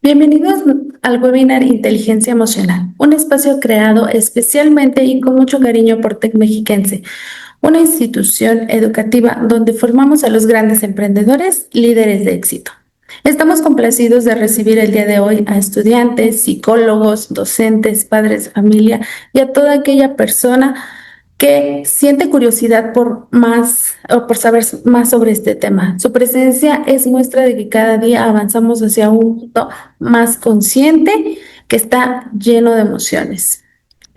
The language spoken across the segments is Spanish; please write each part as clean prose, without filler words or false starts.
Bienvenidos al webinar Inteligencia Emocional, un espacio creado especialmente y con mucho cariño por Tec Mexiquense, una institución educativa donde formamos a los grandes emprendedores, líderes de éxito. Estamos complacidos de recibir el día de hoy a estudiantes, psicólogos, docentes, padres de familia y a toda aquella persona que siente curiosidad por más o por saber más sobre este tema. Su presencia es muestra de que cada día avanzamos hacia un mundo más consciente que está lleno de emociones.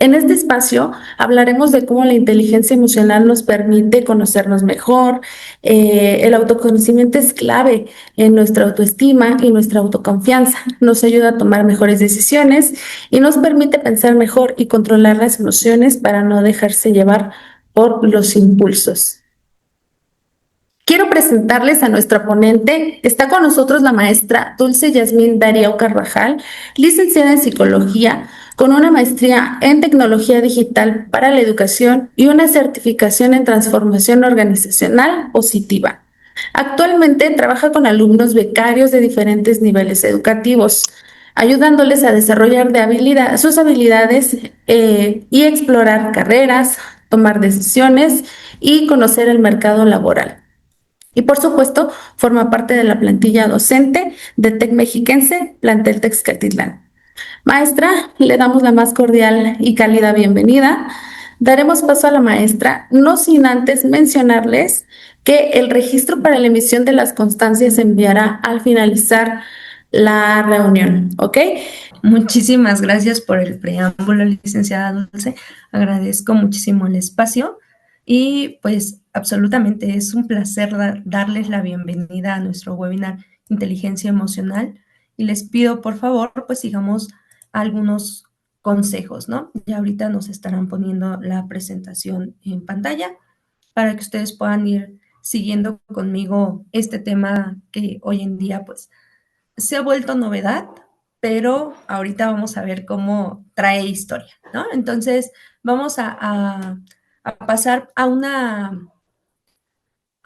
En este espacio hablaremos de cómo la inteligencia emocional nos permite conocernos mejor. El autoconocimiento es clave en nuestra autoestima y nuestra autoconfianza. Nos ayuda a tomar mejores decisiones y nos permite pensar mejor y controlar las emociones para no dejarse llevar por los impulsos. Quiero presentarles a nuestra ponente. Está con nosotros la maestra Dulce Yasmín Darío Carvajal, licenciada en Psicología, con una maestría en Tecnología Digital para la Educación y una certificación en Transformación Organizacional Positiva. Actualmente trabaja con alumnos becarios de diferentes niveles educativos, ayudándoles a desarrollar sus habilidades y explorar carreras, tomar decisiones y conocer el mercado laboral. Y por supuesto, forma parte de la plantilla docente de Tec Mexiquense, plantel Texcatitlán. Maestra, le damos la más cordial y cálida bienvenida. Daremos paso a la maestra, no sin antes mencionarles que el registro para la emisión de las constancias se enviará al finalizar la reunión, ¿ok? Muchísimas gracias por el preámbulo, licenciada Dulce. Agradezco muchísimo el espacio y pues absolutamente es un placer darles la bienvenida a nuestro webinar Inteligencia Emocional y les pido por favor pues sigamos algunos consejos, ¿no? Ya ahorita nos estarán poniendo la presentación en pantalla para que ustedes puedan ir siguiendo conmigo este tema que hoy en día pues se ha vuelto novedad, pero ahorita vamos a ver cómo trae historia, ¿no? Entonces, vamos a pasar a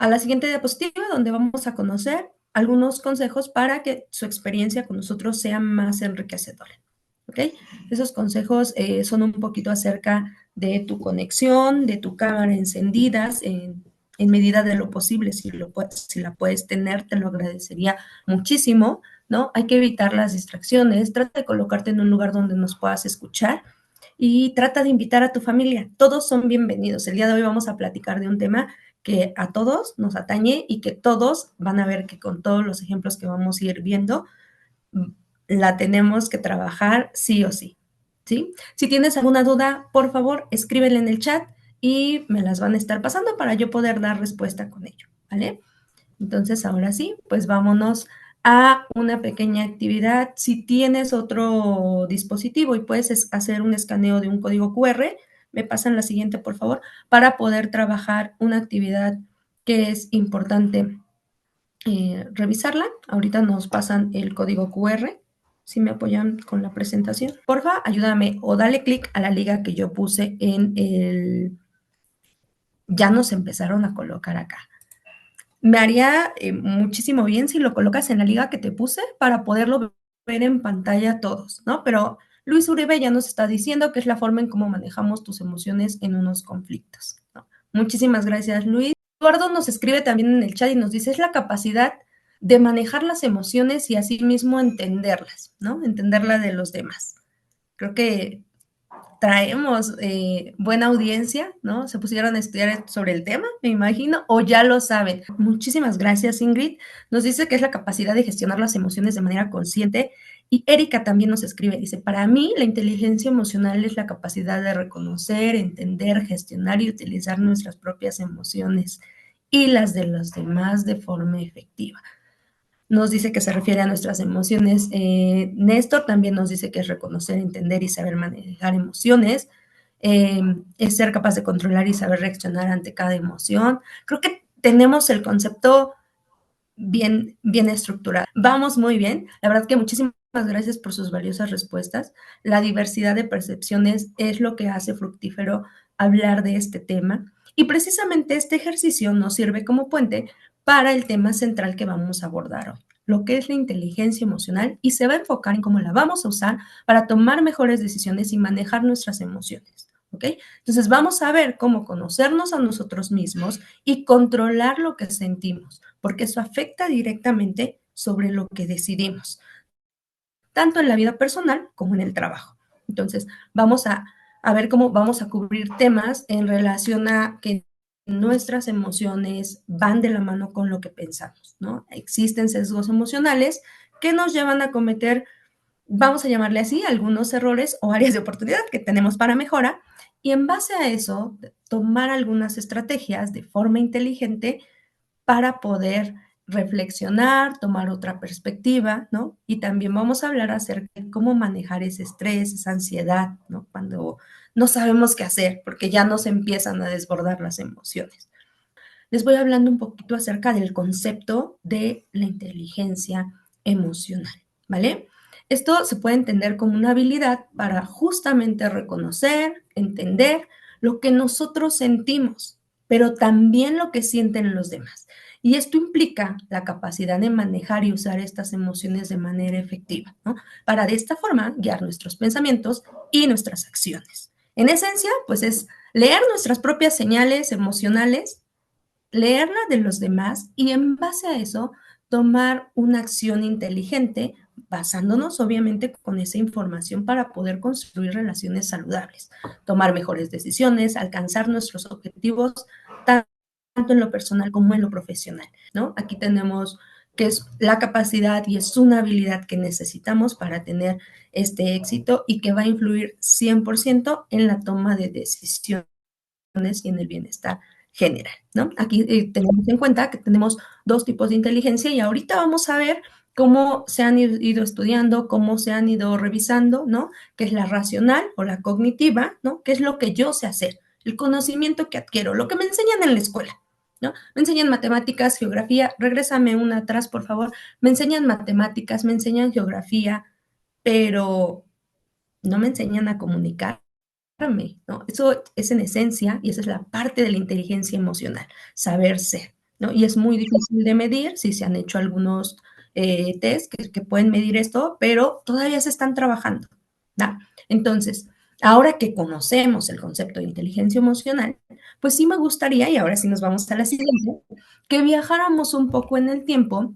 la siguiente diapositiva, donde vamos a conocer algunos consejos para que su experiencia con nosotros sea más enriquecedora, ¿ok? Esos consejos son un poquito acerca de tu conexión, de tu cámara encendidas, en medida de lo posible, si la puedes tener, te lo agradecería muchísimo, ¿no? Hay que evitar las distracciones, trata de colocarte en un lugar donde nos puedas escuchar y trata de invitar a tu familia. Todos son bienvenidos. El día de hoy vamos a platicar de un tema que a todos nos atañe y que todos van a ver que con todos los ejemplos que vamos a ir viendo, la tenemos que trabajar sí o sí, ¿sí? Si tienes alguna duda, por favor, escríbela en el chat y me las van a estar pasando para yo poder dar respuesta con ello, ¿vale? Entonces, ahora sí, pues vámonos a una pequeña actividad. Si tienes otro dispositivo y puedes hacer un escaneo de un código QR, me pasan la siguiente, por favor, para poder trabajar una actividad que es importante revisarla. Ahorita nos pasan el código QR. Si me apoyan con la presentación, porfa, ayúdame o dale clic a la liga que yo puse en el... Ya nos empezaron a colocar acá. Me haría muchísimo bien si lo colocas en la liga que te puse para poderlo ver en pantalla todos, ¿no? Pero Luis Uribe ya nos está diciendo que es la forma en cómo manejamos tus emociones en unos conflictos, ¿no? Muchísimas gracias, Luis. Eduardo nos escribe también en el chat y nos dice, es la capacidad de manejar las emociones y así mismo entenderlas, ¿no? Entenderla de los demás. Creo que traemos buena audiencia, ¿no? Se pusieron a estudiar sobre el tema, me imagino, o ya lo saben. Muchísimas gracias, Ingrid. Nos dice que es la capacidad de gestionar las emociones de manera consciente. Y Erika también nos escribe, dice, para mí la inteligencia emocional es la capacidad de reconocer, entender, gestionar y utilizar nuestras propias emociones y las de los demás de forma efectiva. Nos dice que se refiere a nuestras emociones. Néstor también nos dice que es reconocer, entender y saber manejar emociones. Es ser capaz de controlar y saber reaccionar ante cada emoción. Creo que tenemos el concepto bien estructurado. Vamos muy bien. La verdad que muchísimas gracias por sus valiosas respuestas. La diversidad de percepciones es lo que hace fructífero hablar de este tema. Y precisamente este ejercicio nos sirve como puente para el tema central que vamos a abordar hoy, lo que es la inteligencia emocional y se va a enfocar en cómo la vamos a usar para tomar mejores decisiones y manejar nuestras emociones. ¿Ok? Entonces vamos a ver cómo conocernos a nosotros mismos y controlar lo que sentimos, porque eso afecta directamente sobre lo que decidimos, tanto en la vida personal como en el trabajo. Entonces vamos a ver cómo vamos a cubrir temas en relación a que nuestras emociones van de la mano con lo que pensamos, ¿no? Existen sesgos emocionales que nos llevan a cometer, vamos a llamarle así, algunos errores o áreas de oportunidad que tenemos para mejora, y en base a eso, tomar algunas estrategias de forma inteligente para poder reflexionar, tomar otra perspectiva, ¿no? Y también vamos a hablar acerca de cómo manejar ese estrés, esa ansiedad, ¿no? Cuando no sabemos qué hacer, porque ya nos empiezan a desbordar las emociones. Les voy hablando un poquito acerca del concepto de la inteligencia emocional, ¿vale? Esto se puede entender como una habilidad para justamente reconocer, entender lo que nosotros sentimos, pero también lo que sienten los demás. Y esto implica la capacidad de manejar y usar estas emociones de manera efectiva, ¿no? Para de esta forma guiar nuestros pensamientos y nuestras acciones. En esencia, pues es leer nuestras propias señales emocionales, leerla de los demás y en base a eso tomar una acción inteligente, basándonos obviamente con esa información para poder construir relaciones saludables, tomar mejores decisiones, alcanzar nuestros objetivos, tanto en lo personal como en lo profesional, ¿no? Aquí tenemos que es la capacidad y es una habilidad que necesitamos para tener este éxito y que va a influir 100% en la toma de decisiones y en el bienestar general, ¿no? Aquí tenemos en cuenta que tenemos dos tipos de inteligencia y ahorita vamos a ver cómo se han ido estudiando, cómo se han ido revisando, ¿no? ¿Qué es la racional o la cognitiva, ¿no? ¿Qué es lo que yo sé hacer? El conocimiento que adquiero, lo que me enseñan en la escuela, ¿no? Me enseñan matemáticas, geografía, regrésame una atrás, por favor. Me enseñan matemáticas, me enseñan geografía, pero no me enseñan a comunicar, ¿no? Eso es en esencia y esa es la parte de la inteligencia emocional, saber ser, ¿no? Y es muy difícil de medir, si se han hecho algunos test que pueden medir esto, pero todavía se están trabajando, ¿no? Entonces, ahora que conocemos el concepto de inteligencia emocional, pues sí me gustaría, y ahora sí nos vamos a la siguiente, que viajáramos un poco en el tiempo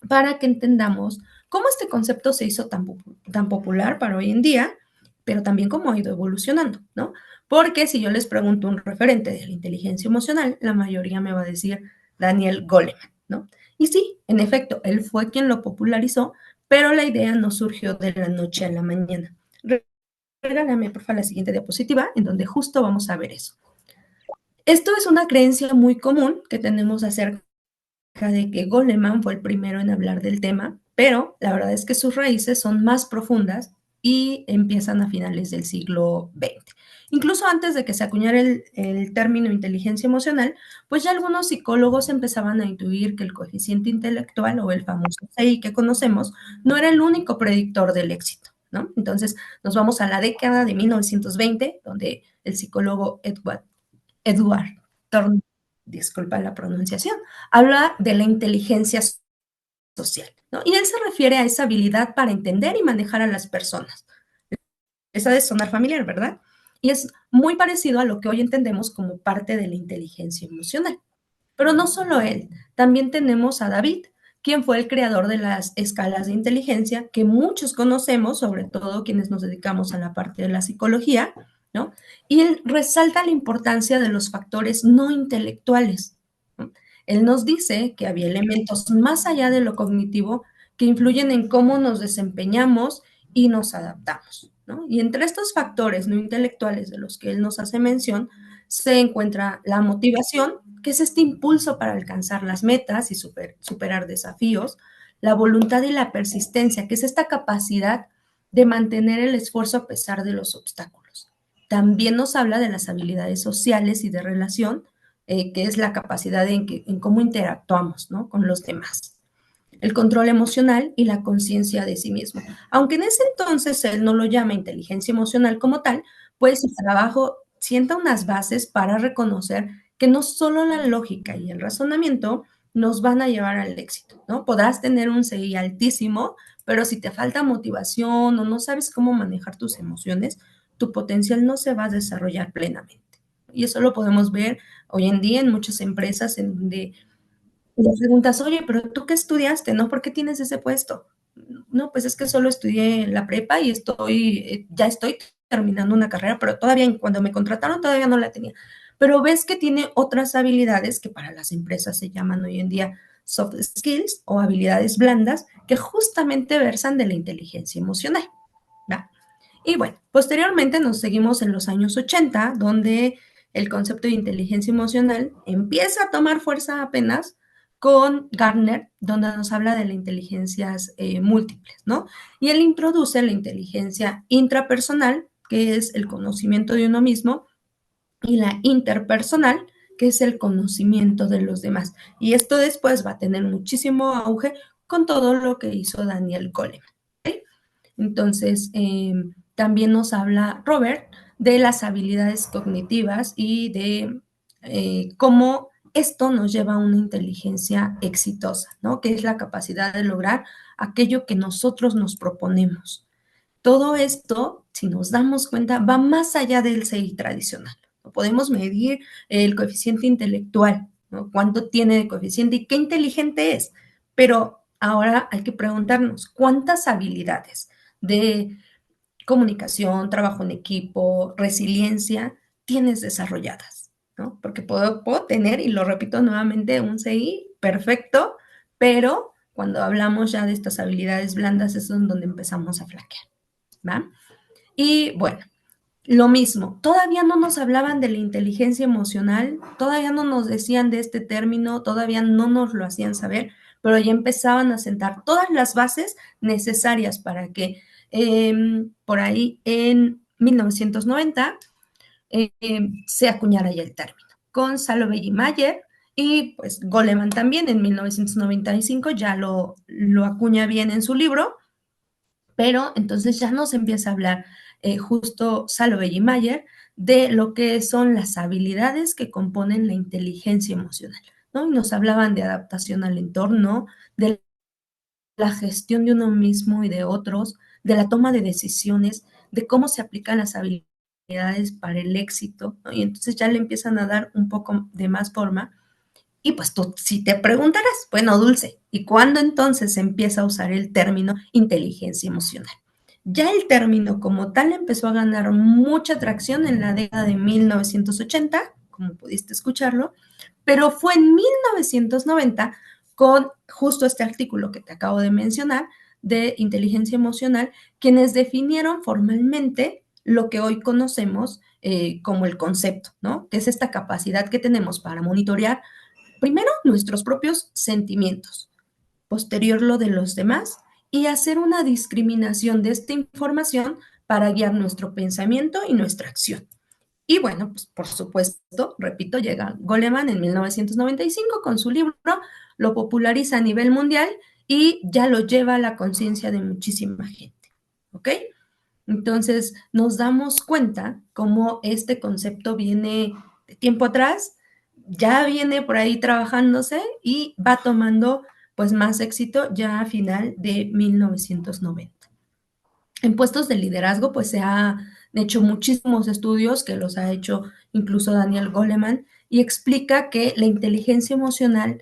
para que entendamos cómo este concepto se hizo tan popular para hoy en día, pero también cómo ha ido evolucionando, ¿no? Porque si yo les pregunto un referente de la inteligencia emocional, la mayoría me va a decir Daniel Goleman, ¿no? Y sí, en efecto, él fue quien lo popularizó, pero la idea no surgió de la noche a la mañana. Regálame, por favor, la siguiente diapositiva, en donde justo vamos a ver eso. Esto es una creencia muy común que tenemos acerca de que Goleman fue el primero en hablar del tema, pero la verdad es que sus raíces son más profundas y empiezan a finales del siglo XX. Incluso antes de que se acuñara el término inteligencia emocional, pues ya algunos psicólogos empezaban a intuir que el coeficiente intelectual o el famoso CI que conocemos no era el único predictor del éxito, ¿no? Entonces nos vamos a la década de 1920, donde el psicólogo Edward Thorne, disculpa la pronunciación, habla de la inteligencia social, ¿no? Y él se refiere a esa habilidad para entender y manejar a las personas. Esa de sonar familiar, ¿verdad? Y es muy parecido a lo que hoy entendemos como parte de la inteligencia emocional. Pero no solo él, también tenemos a David, quien fue el creador de las escalas de inteligencia que muchos conocemos, sobre todo quienes nos dedicamos a la parte de la psicología, ¿no? Y él resalta la importancia de los factores no intelectuales, ¿no? Él nos dice que había elementos más allá de lo cognitivo que influyen en cómo nos desempeñamos y nos adaptamos, ¿no? Y entre estos factores no intelectuales de los que él nos hace mención, se encuentra la motivación, que es este impulso para alcanzar las metas y superar desafíos, la voluntad y la persistencia, que es esta capacidad de mantener el esfuerzo a pesar de los obstáculos. También nos habla de las habilidades sociales y de relación, que es la capacidad en cómo interactuamos, ¿no?, con los demás. El control emocional y la conciencia de sí mismo. Aunque en ese entonces él no lo llama inteligencia emocional como tal, pues su trabajo sienta unas bases para reconocer que no solo la lógica y el razonamiento nos van a llevar al éxito, ¿no? Podrás tener un CI altísimo, pero si te falta motivación o no sabes cómo manejar tus emociones, tu potencial no se va a desarrollar plenamente. Y eso lo podemos ver hoy en día en muchas empresas en donde le preguntas, oye, pero ¿tú qué estudiaste? ¿No? ¿Por qué tienes ese puesto? No, pues es que solo estudié la prepa y ya estoy terminando una carrera, pero todavía cuando me contrataron todavía no la tenía. Pero ves que tiene otras habilidades que para las empresas se llaman hoy en día soft skills o habilidades blandas que justamente versan de la inteligencia emocional, ¿va? Y bueno, posteriormente nos seguimos en los años 80, donde el concepto de inteligencia emocional empieza a tomar fuerza apenas con Gardner, donde nos habla de las inteligencias múltiples, ¿no? Y él introduce la inteligencia intrapersonal, que es el conocimiento de uno mismo, y la interpersonal, que es el conocimiento de los demás. Y esto después va a tener muchísimo auge con todo lo que hizo Daniel Goleman. ¿Okay? Entonces, también nos habla Robert de las habilidades cognitivas y de cómo esto nos lleva a una inteligencia exitosa, ¿no? Que es la capacidad de lograr aquello que nosotros nos proponemos. Todo esto, si nos damos cuenta, va más allá del CI tradicional. ¿No? Podemos medir el coeficiente intelectual, ¿no? Cuánto tiene de coeficiente y qué inteligente es. Pero ahora hay que preguntarnos, ¿cuántas habilidades de comunicación, trabajo en equipo, resiliencia tienes desarrolladas? ¿No? Porque puedo tener, y lo repito nuevamente, un CI perfecto, pero cuando hablamos ya de estas habilidades blandas es donde empezamos a flaquear. ¿Va? Y bueno, lo mismo, todavía no nos hablaban de la inteligencia emocional, todavía no nos decían de este término, todavía no nos lo hacían saber, pero ya empezaban a sentar todas las bases necesarias para que por ahí en 1990 se acuñara ya el término, con Salovey y Mayer, y pues Goleman también en 1995 ya lo acuña bien en su libro, pero entonces ya nos empieza a hablar justo Salovey y Mayer de lo que son las habilidades que componen la inteligencia emocional, ¿no? Y nos hablaban de adaptación al entorno, de la gestión de uno mismo y de otros, de la toma de decisiones, de cómo se aplican las habilidades para el éxito, ¿no? Y entonces ya le empiezan a dar un poco de más forma. Y pues tú, si te preguntarás, bueno, Dulce, ¿y cuándo entonces se empieza a usar el término inteligencia emocional? Ya el término como tal empezó a ganar mucha atracción en la década de 1980, como pudiste escucharlo, pero fue en 1990 con justo este artículo que te acabo de mencionar de inteligencia emocional, quienes definieron formalmente lo que hoy conocemos como el concepto, ¿no? Que es esta capacidad que tenemos para monitorear primero nuestros propios sentimientos, posterior lo de los demás y hacer una discriminación de esta información para guiar nuestro pensamiento y nuestra acción. Y bueno, pues por supuesto, repito, llega Goleman en 1995 con su libro, lo populariza a nivel mundial y ya lo lleva a la conciencia de muchísima gente. ¿Ok? Entonces nos damos cuenta cómo este concepto viene de tiempo atrás, ya viene por ahí trabajándose y va tomando pues más éxito ya a final de 1990. En puestos de liderazgo pues se han hecho muchísimos estudios que los ha hecho incluso Daniel Goleman y explica que la inteligencia emocional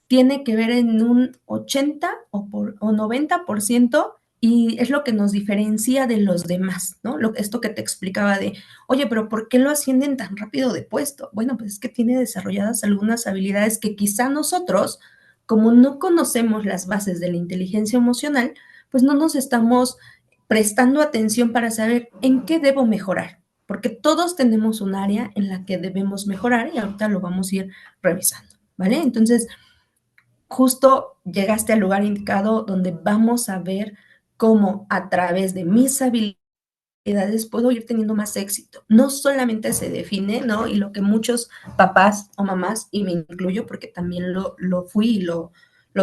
tiene que ver en un 80 o 90% y es lo que nos diferencia de los demás, ¿no? Esto que te explicaba de, oye, pero ¿por qué lo ascienden tan rápido de puesto? Bueno, pues es que tiene desarrolladas algunas habilidades que quizá nosotros, como no conocemos las bases de la inteligencia emocional, pues no nos estamos prestando atención para saber en qué debo mejorar, porque todos tenemos un área en la que debemos mejorar y ahorita lo vamos a ir revisando, ¿vale? Entonces, justo llegaste al lugar indicado donde vamos a ver cómo a través de mis habilidades puedo ir teniendo más éxito. No solamente se define, ¿no? Y lo que muchos papás o mamás, y me incluyo porque también lo fui y lo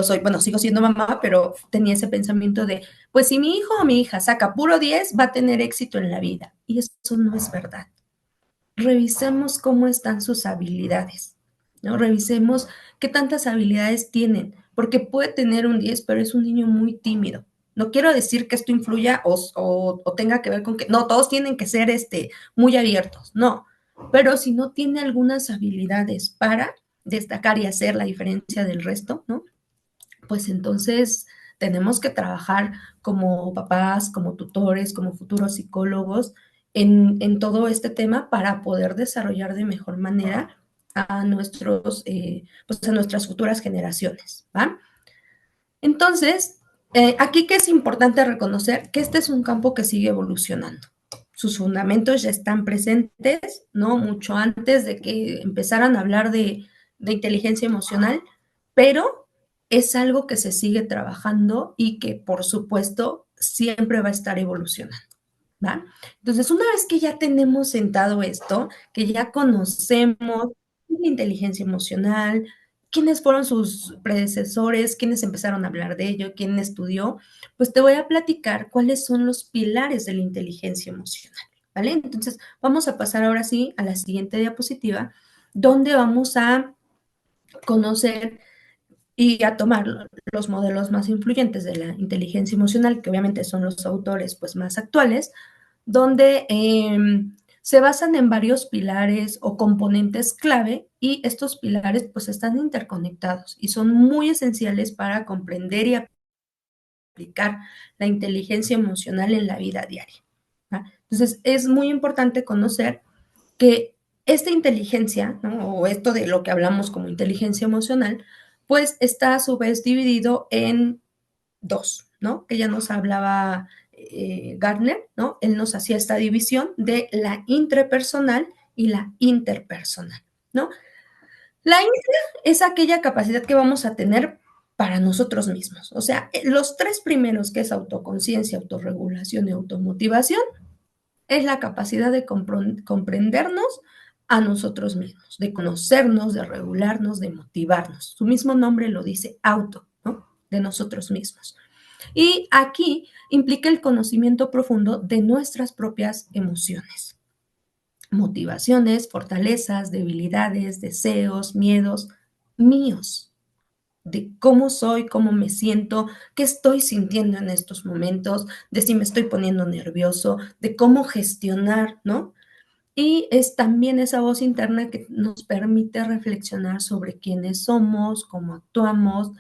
soy, bueno, sigo siendo mamá, pero tenía ese pensamiento de, pues si mi hijo o mi hija saca puro 10 va a tener éxito en la vida. Y eso no es verdad. Revisemos cómo están sus habilidades. ¿no? Revisemos qué tantas habilidades tienen, porque puede tener un 10, pero es un niño muy tímido. No quiero decir que esto influya o tenga que ver con que, no, todos tienen que ser muy abiertos, no, pero si no tiene algunas habilidades para destacar y hacer la diferencia del resto, ¿no? Pues entonces tenemos que trabajar como papás, como tutores, como futuros psicólogos en todo este tema para poder desarrollar de mejor manera a pues a nuestras futuras generaciones, ¿va? Entonces, aquí que es importante reconocer que este es un campo que sigue evolucionando. Sus fundamentos ya están presentes, ¿no? Mucho antes de que empezaran a hablar de inteligencia emocional, pero es algo que se sigue trabajando y que, por supuesto, siempre va a estar evolucionando, ¿va? Entonces, una vez que ya tenemos sentado esto, que ya conocemos la inteligencia emocional, quiénes fueron sus predecesores, quiénes empezaron a hablar de ello, quién estudió, pues te voy a platicar cuáles son los pilares de la inteligencia emocional, ¿vale? Entonces, vamos a pasar ahora sí a la siguiente diapositiva, donde vamos a conocer y a tomar los modelos más influyentes de la inteligencia emocional, que obviamente son los autores pues, más actuales, donde se basan en varios pilares o componentes clave y estos pilares pues están interconectados y son muy esenciales para comprender y aplicar la inteligencia emocional en la vida diaria, ¿va? Entonces es muy importante conocer que esta inteligencia, ¿no? O esto de lo que hablamos como inteligencia emocional, pues está a su vez dividido en dos, ¿no? Que ya nos hablaba Gardner, ¿no? Él nos hacía esta división de la intrapersonal y la interpersonal, ¿no? La intra es aquella capacidad que vamos a tener para nosotros mismos. O sea, los tres primeros, que es autoconciencia, autorregulación y automotivación, es la capacidad de comprendernos a nosotros mismos, de conocernos, de regularnos, de motivarnos. Su mismo nombre lo dice, auto, ¿no? De nosotros mismos. Y aquí implica el conocimiento profundo de nuestras propias emociones, motivaciones, fortalezas, debilidades, deseos, miedos míos, de cómo soy, cómo me siento, qué estoy sintiendo en estos momentos, de si me estoy poniendo nervioso, de cómo gestionar, ¿no? Y es también esa voz interna que nos permite reflexionar sobre quiénes somos, cómo actuamos.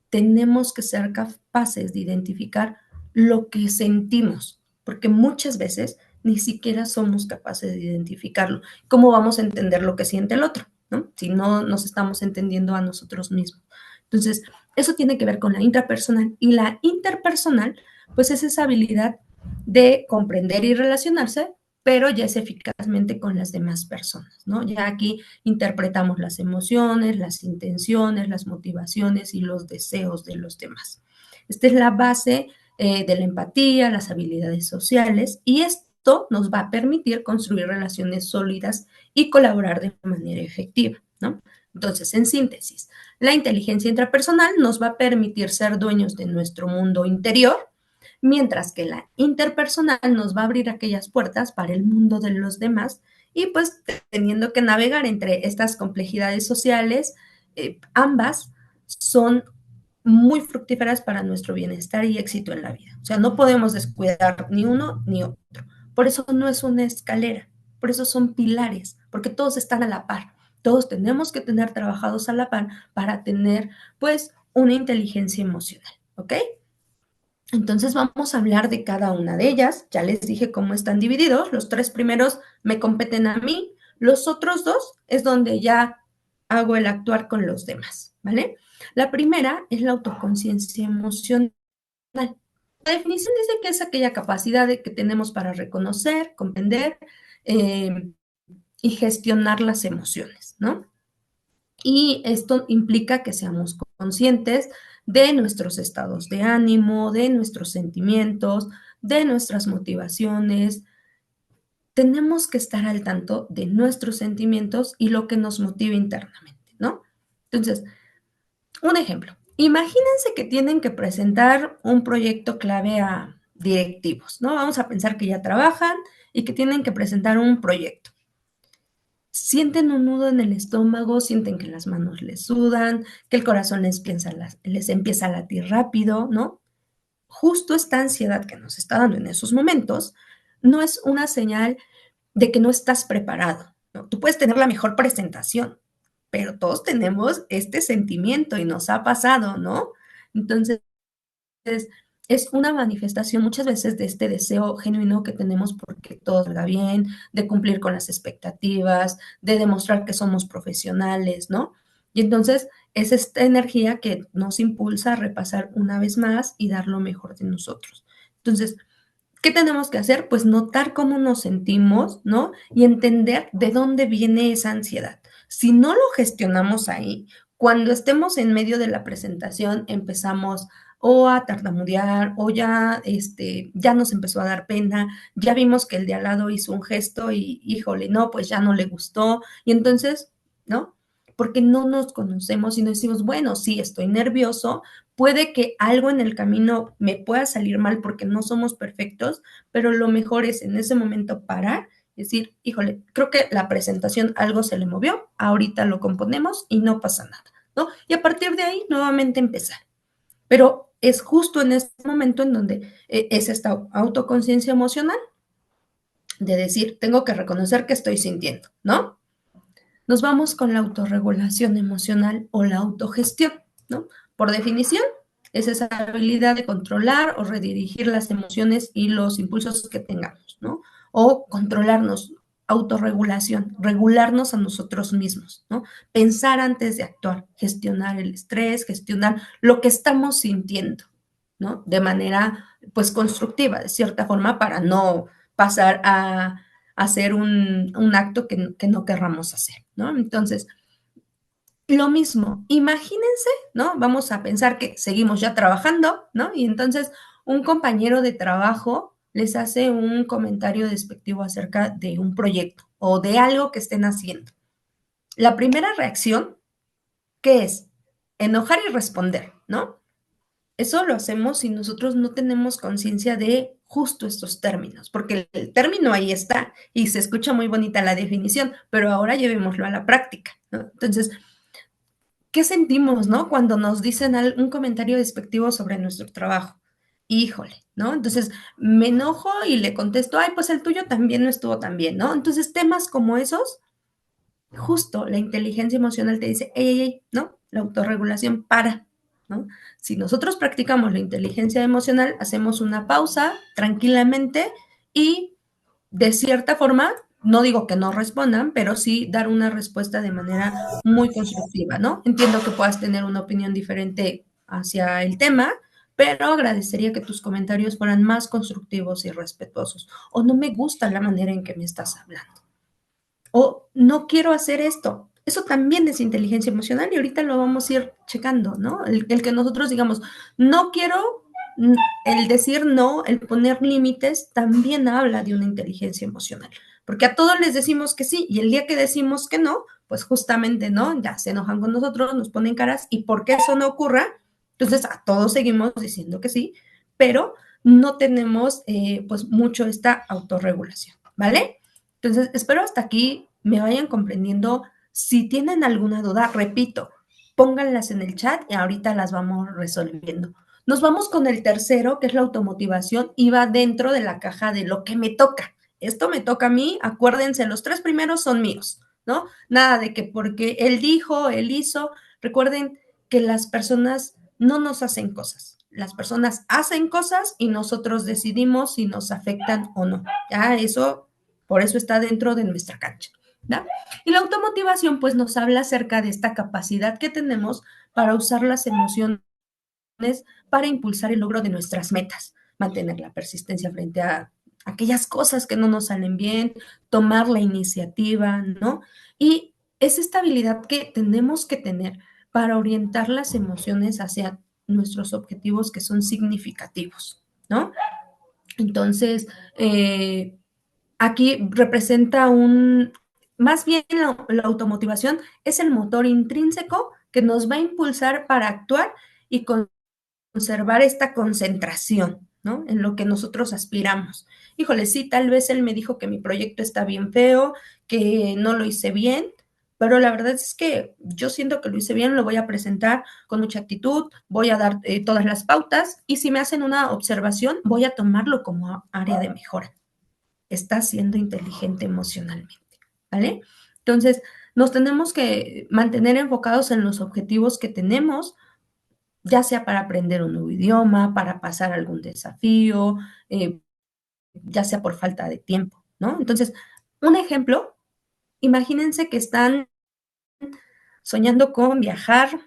Tenemos que ser capaces de identificar lo que sentimos, porque muchas veces ni siquiera somos capaces de identificarlo. ¿Cómo vamos a entender lo que siente el otro, ¿no? Si no nos estamos entendiendo a nosotros mismos? Entonces, eso tiene que ver con la intrapersonal y la interpersonal, pues es esa habilidad de comprender y relacionarse, pero ya es eficazmente con las demás personas, ¿no? Ya aquí interpretamos las emociones, las intenciones, las motivaciones y los deseos de los demás. Esta es la base de la empatía, las habilidades sociales, y esto nos va a permitir construir relaciones sólidas y colaborar de manera efectiva, ¿no? Entonces, en síntesis, la inteligencia intrapersonal nos va a permitir ser dueños de nuestro mundo interior, mientras que la interpersonal nos va a abrir aquellas puertas para el mundo de los demás y pues teniendo que navegar entre estas complejidades sociales, ambas son muy fructíferas para nuestro bienestar y éxito en la vida. O sea, no podemos descuidar ni uno ni otro. Por eso no es una escalera, por eso son pilares, porque todos están a la par. Todos tenemos que tener trabajados a la par para tener, pues, una inteligencia emocional, ¿ok? Entonces vamos a hablar de cada una de ellas. Ya les dije cómo están divididos. Los tres primeros me competen a mí. Los otros dos es donde ya hago el actuar con los demás, ¿vale? La primera es la autoconciencia emocional. La definición dice que es aquella capacidad que tenemos para reconocer, comprender y gestionar las emociones, ¿no? Y esto implica que seamos conscientes de nuestros estados de ánimo, de nuestros sentimientos, de nuestras motivaciones. Tenemos que estar al tanto de nuestros sentimientos y lo que nos motiva internamente, ¿no? Entonces, un ejemplo. Imagínense que tienen que presentar un proyecto clave a directivos, ¿no? Vamos a pensar que ya trabajan y que tienen que presentar un proyecto. sienten un nudo en el estómago, sienten que las manos les sudan, que el corazón les empieza a latir rápido, ¿no? Justo esta ansiedad que nos está dando en esos momentos no es una señal de que no estás preparado, ¿no? Tú puedes tener la mejor presentación, pero todos tenemos este sentimiento y nos ha pasado, ¿no? Entonces, es una manifestación muchas veces de este deseo genuino que tenemos porque todo salga bien, de cumplir con las expectativas, de demostrar que somos profesionales, ¿no? Y entonces es esta energía que nos impulsa a repasar una vez más y dar lo mejor de nosotros. Entonces, ¿qué tenemos que hacer? Pues notar cómo nos sentimos, ¿no? Y entender de dónde viene esa ansiedad. Si no lo gestionamos ahí, cuando estemos en medio de la presentación, empezamos o a tartamudear o ya, ya nos empezó a dar pena, ya vimos que el de al lado hizo un gesto y, híjole, no, pues ya no le gustó. Y entonces, ¿no? Porque no nos conocemos y no decimos, bueno, sí, estoy nervioso, puede que algo en el camino me pueda salir mal porque no somos perfectos, pero lo mejor es en ese momento parar y decir, híjole, creo que la presentación algo se le movió, ahorita lo componemos y no pasa nada, ¿no? Y a partir de ahí nuevamente empezar. Pero es justo en este momento en donde es esta autoconciencia emocional de decir, tengo que reconocer que estoy sintiendo, ¿no? Nos vamos con la autorregulación emocional o la autogestión, ¿no? Por definición, es esa habilidad de controlar o redirigir las emociones y los impulsos que tengamos, ¿no? O controlarnos, autorregulación, regularnos a nosotros mismos, ¿no? Pensar antes de actuar, gestionar el estrés, gestionar lo que estamos sintiendo, ¿no? De manera, pues, constructiva, de cierta forma, para no pasar a hacer un acto que no querramos hacer, ¿no? Entonces, lo mismo, imagínense, ¿no? Vamos a pensar que seguimos ya trabajando, ¿no? Y entonces un compañero de trabajo les hace un comentario despectivo acerca de un proyecto o de algo que estén haciendo. La primera reacción, ¿qué es? Enojar y responder, ¿no? Eso lo hacemos si nosotros no tenemos conciencia de justo estos términos, porque el término ahí está y se escucha muy bonita la definición, pero ahora llevémoslo a la práctica, ¿no? Entonces, ¿qué sentimos, no? Cuando nos dicen un comentario despectivo sobre nuestro trabajo. Híjole, ¿no? Entonces me enojo y le contesto, ay, pues el tuyo también no estuvo tan bien, ¿no? Entonces temas como esos, justo la inteligencia emocional te dice, ey, ¿no? La autorregulación para, ¿no? Si nosotros practicamos la inteligencia emocional, hacemos una pausa tranquilamente y de cierta forma, no digo que no respondan, pero sí dar una respuesta de manera muy constructiva, ¿no? Entiendo que puedas tener una opinión diferente hacia el tema, pero agradecería que tus comentarios fueran más constructivos y respetuosos. O no me gusta la manera en que me estás hablando. O no quiero hacer esto. Eso también es inteligencia emocional y ahorita lo vamos a ir checando, ¿no? El que nosotros digamos, no quiero, el decir no, el poner límites, también habla de una inteligencia emocional. Porque a todos les decimos que sí y el día que decimos que no, pues justamente no, ya se enojan con nosotros, nos ponen caras y porque eso no ocurra, entonces a todos seguimos diciendo que sí, pero no tenemos pues mucho esta autorregulación, ¿vale? Entonces, espero hasta aquí me vayan comprendiendo. Si tienen alguna duda, repito, pónganlas en el chat y ahorita las vamos resolviendo. Nos vamos con el tercero, que es la automotivación, y va dentro de la caja de lo que me toca. Esto me toca a mí, acuérdense, los tres primeros son míos, ¿no? Nada de que porque él dijo, él hizo. Recuerden que las personas no nos hacen cosas. Las personas hacen cosas y nosotros decidimos si nos afectan o no. Ya, eso por eso está dentro de nuestra cancha. ¿Da? Y la automotivación pues nos habla acerca de esta capacidad que tenemos para usar las emociones para impulsar el logro de nuestras metas, mantener la persistencia frente a aquellas cosas que no nos salen bien, tomar la iniciativa, ¿no? Y es esta habilidad que tenemos que tener para orientar las emociones hacia nuestros objetivos que son significativos, ¿no? Entonces, aquí representa más bien la automotivación es el motor intrínseco que nos va a impulsar para actuar y conservar esta concentración, ¿no? En lo que nosotros aspiramos. Híjole, sí, tal vez él me dijo que mi proyecto está bien feo, que no lo hice bien, pero la verdad es que yo siento que lo hice bien, lo voy a presentar con mucha actitud, voy a dar todas las pautas y si me hacen una observación, voy a tomarlo como área de mejora. Está siendo inteligente emocionalmente, ¿vale? Entonces, nos tenemos que mantener enfocados en los objetivos que tenemos, ya sea para aprender un nuevo idioma, para pasar algún desafío, ya sea por falta de tiempo, ¿no? Entonces, un ejemplo, imagínense que están soñando con viajar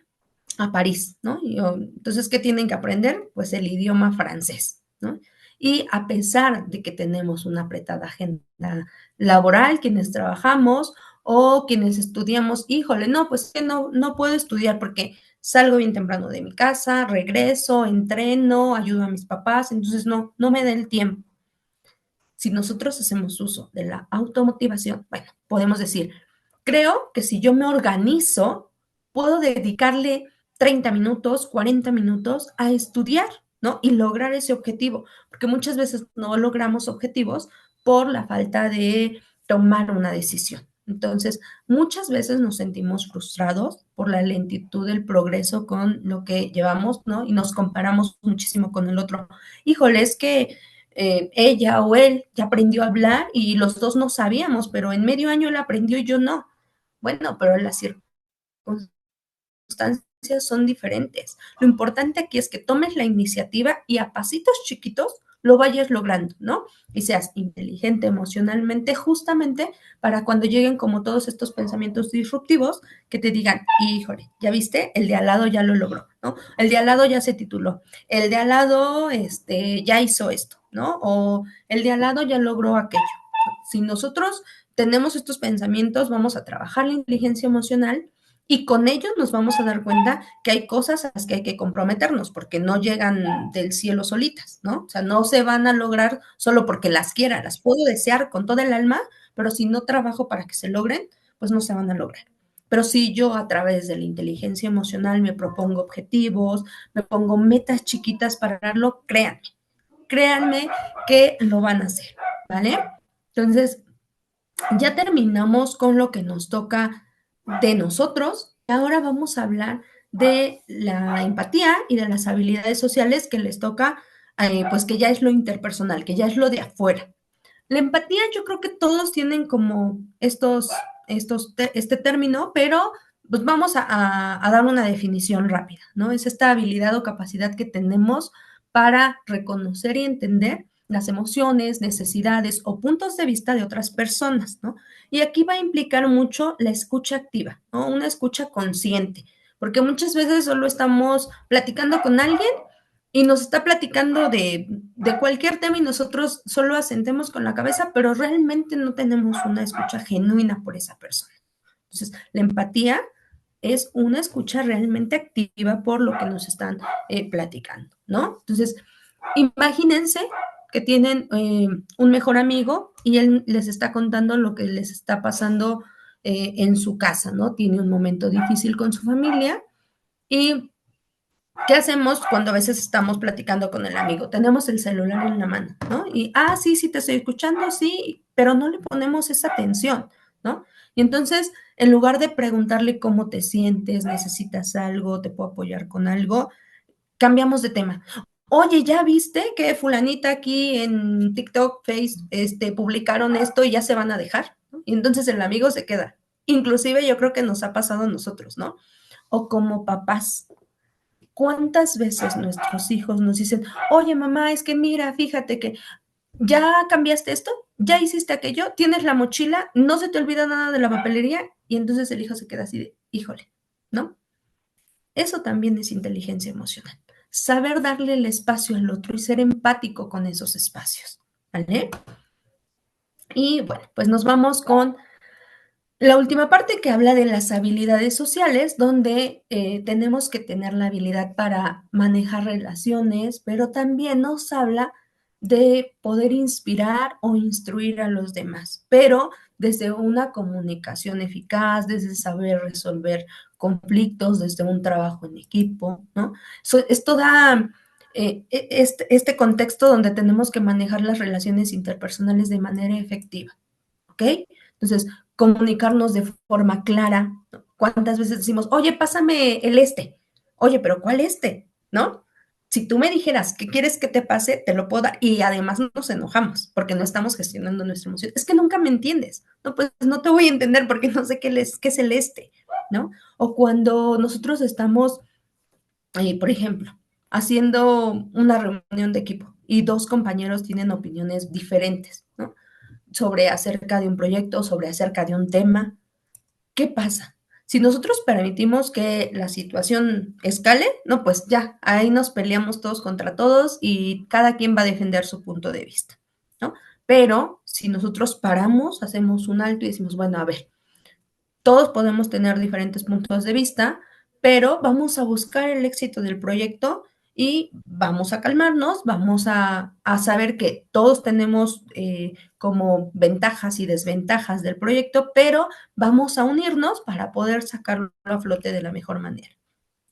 a París, ¿no? Entonces, ¿qué tienen que aprender? Pues el idioma francés, ¿no? Y a pesar de que tenemos una apretada agenda laboral, quienes trabajamos o quienes estudiamos, híjole, no, pues que no puedo estudiar porque salgo bien temprano de mi casa, regreso, entreno, ayudo a mis papás, entonces no me da el tiempo. Si nosotros hacemos uso de la automotivación, bueno, podemos decir, creo que si yo me organizo, puedo dedicarle 30 minutos, 40 minutos a estudiar, ¿no? Y lograr ese objetivo, porque muchas veces no logramos objetivos por la falta de tomar una decisión. Entonces, muchas veces nos sentimos frustrados por la lentitud del progreso con lo que llevamos, ¿no? Y nos comparamos muchísimo con el otro. Híjole, es que ella o él ya aprendió a hablar y los dos no sabíamos, pero en medio año él aprendió y yo no. Bueno, pero las circunstancias son diferentes. Lo importante aquí es que tomes la iniciativa y a pasitos chiquitos lo vayas logrando, ¿no? Y seas inteligente emocionalmente justamente para cuando lleguen como todos estos pensamientos disruptivos que te digan, híjole, ya viste, el de al lado ya lo logró, ¿no? El de al lado ya se tituló, el de al lado ya hizo esto, ¿no? O el de al lado ya logró aquello. Si nosotros tenemos estos pensamientos, vamos a trabajar la inteligencia emocional y con ellos nos vamos a dar cuenta que hay cosas a las que hay que comprometernos porque no llegan del cielo solitas, ¿no? O sea, no se van a lograr solo porque las quiera, las puedo desear con toda el alma, pero si no trabajo para que se logren, pues no se van a lograr. Pero si yo a través de la inteligencia emocional me propongo objetivos, me pongo metas chiquitas para lograrlo, créanme que lo van a hacer, ¿vale? Entonces, ya terminamos con lo que nos toca de nosotros. Ahora vamos a hablar de la empatía y de las habilidades sociales que les toca, pues que ya es lo interpersonal, que ya es lo de afuera. La empatía yo creo que todos tienen como este término, pero pues vamos a dar una definición rápida, ¿no? Es esta habilidad o capacidad que tenemos para reconocer y entender las emociones, necesidades o puntos de vista de otras personas, ¿no? Y aquí va a implicar mucho la escucha activa, ¿no? Una escucha consciente, porque muchas veces solo estamos platicando con alguien y nos está platicando de cualquier tema y nosotros solo asentemos con la cabeza, pero realmente no tenemos una escucha genuina por esa persona. Entonces, la empatía es una escucha realmente activa por lo que nos están platicando, ¿no? Entonces, imagínense que tienen un mejor amigo y él les está contando lo que les está pasando en su casa, ¿no? Tiene un momento difícil con su familia y ¿qué hacemos cuando a veces estamos platicando con el amigo? Tenemos el celular en la mano, ¿no? Y, sí, te estoy escuchando, sí, pero no le ponemos esa atención, ¿no? Y entonces, en lugar de preguntarle cómo te sientes, necesitas algo, te puedo apoyar con algo, cambiamos de tema. Oye, ¿ya viste que fulanita aquí en TikTok, Face, publicaron esto y ya se van a dejar? ¿No? Y entonces el amigo se queda. Inclusive yo creo que nos ha pasado a nosotros, ¿no? O como papás, ¿cuántas veces nuestros hijos nos dicen, oye mamá, es que mira, fíjate que ya cambiaste esto, ya hiciste aquello, tienes la mochila, no se te olvida nada de la papelería y entonces el hijo se queda así de, híjole, ¿no? Eso también es inteligencia emocional. Saber darle el espacio al otro y ser empático con esos espacios, ¿vale? Y bueno, pues nos vamos con la última parte que habla de las habilidades sociales, donde tenemos que tener la habilidad para manejar relaciones, pero también nos habla de poder inspirar o instruir a los demás, pero desde una comunicación eficaz, desde saber resolver conflictos, desde un trabajo en equipo, ¿no? Esto da este contexto donde tenemos que manejar las relaciones interpersonales de manera efectiva, ¿ok? Entonces, comunicarnos de forma clara. ¿Cuántas veces decimos, oye, pásame el este? Oye, pero ¿cuál este? ¿No? Si tú me dijeras qué quieres que te pase, te lo puedo dar. Y además nos enojamos porque no estamos gestionando nuestra emoción. Es que nunca me entiendes. No, pues no te voy a entender porque no sé qué es el este, ¿no? O cuando nosotros estamos, por ejemplo, haciendo una reunión de equipo y dos compañeros tienen opiniones diferentes, ¿no? Sobre acerca de un proyecto, sobre acerca de un tema. ¿Qué pasa? Si nosotros permitimos que la situación escale, no, pues ya, ahí nos peleamos todos contra todos y cada quien va a defender su punto de vista, ¿no? Pero si nosotros paramos, hacemos un alto y decimos, bueno, a ver, todos podemos tener diferentes puntos de vista, pero vamos a buscar el éxito del proyecto y vamos a calmarnos, vamos a saber que todos tenemos como ventajas y desventajas del proyecto, pero vamos a unirnos para poder sacarlo a flote de la mejor manera.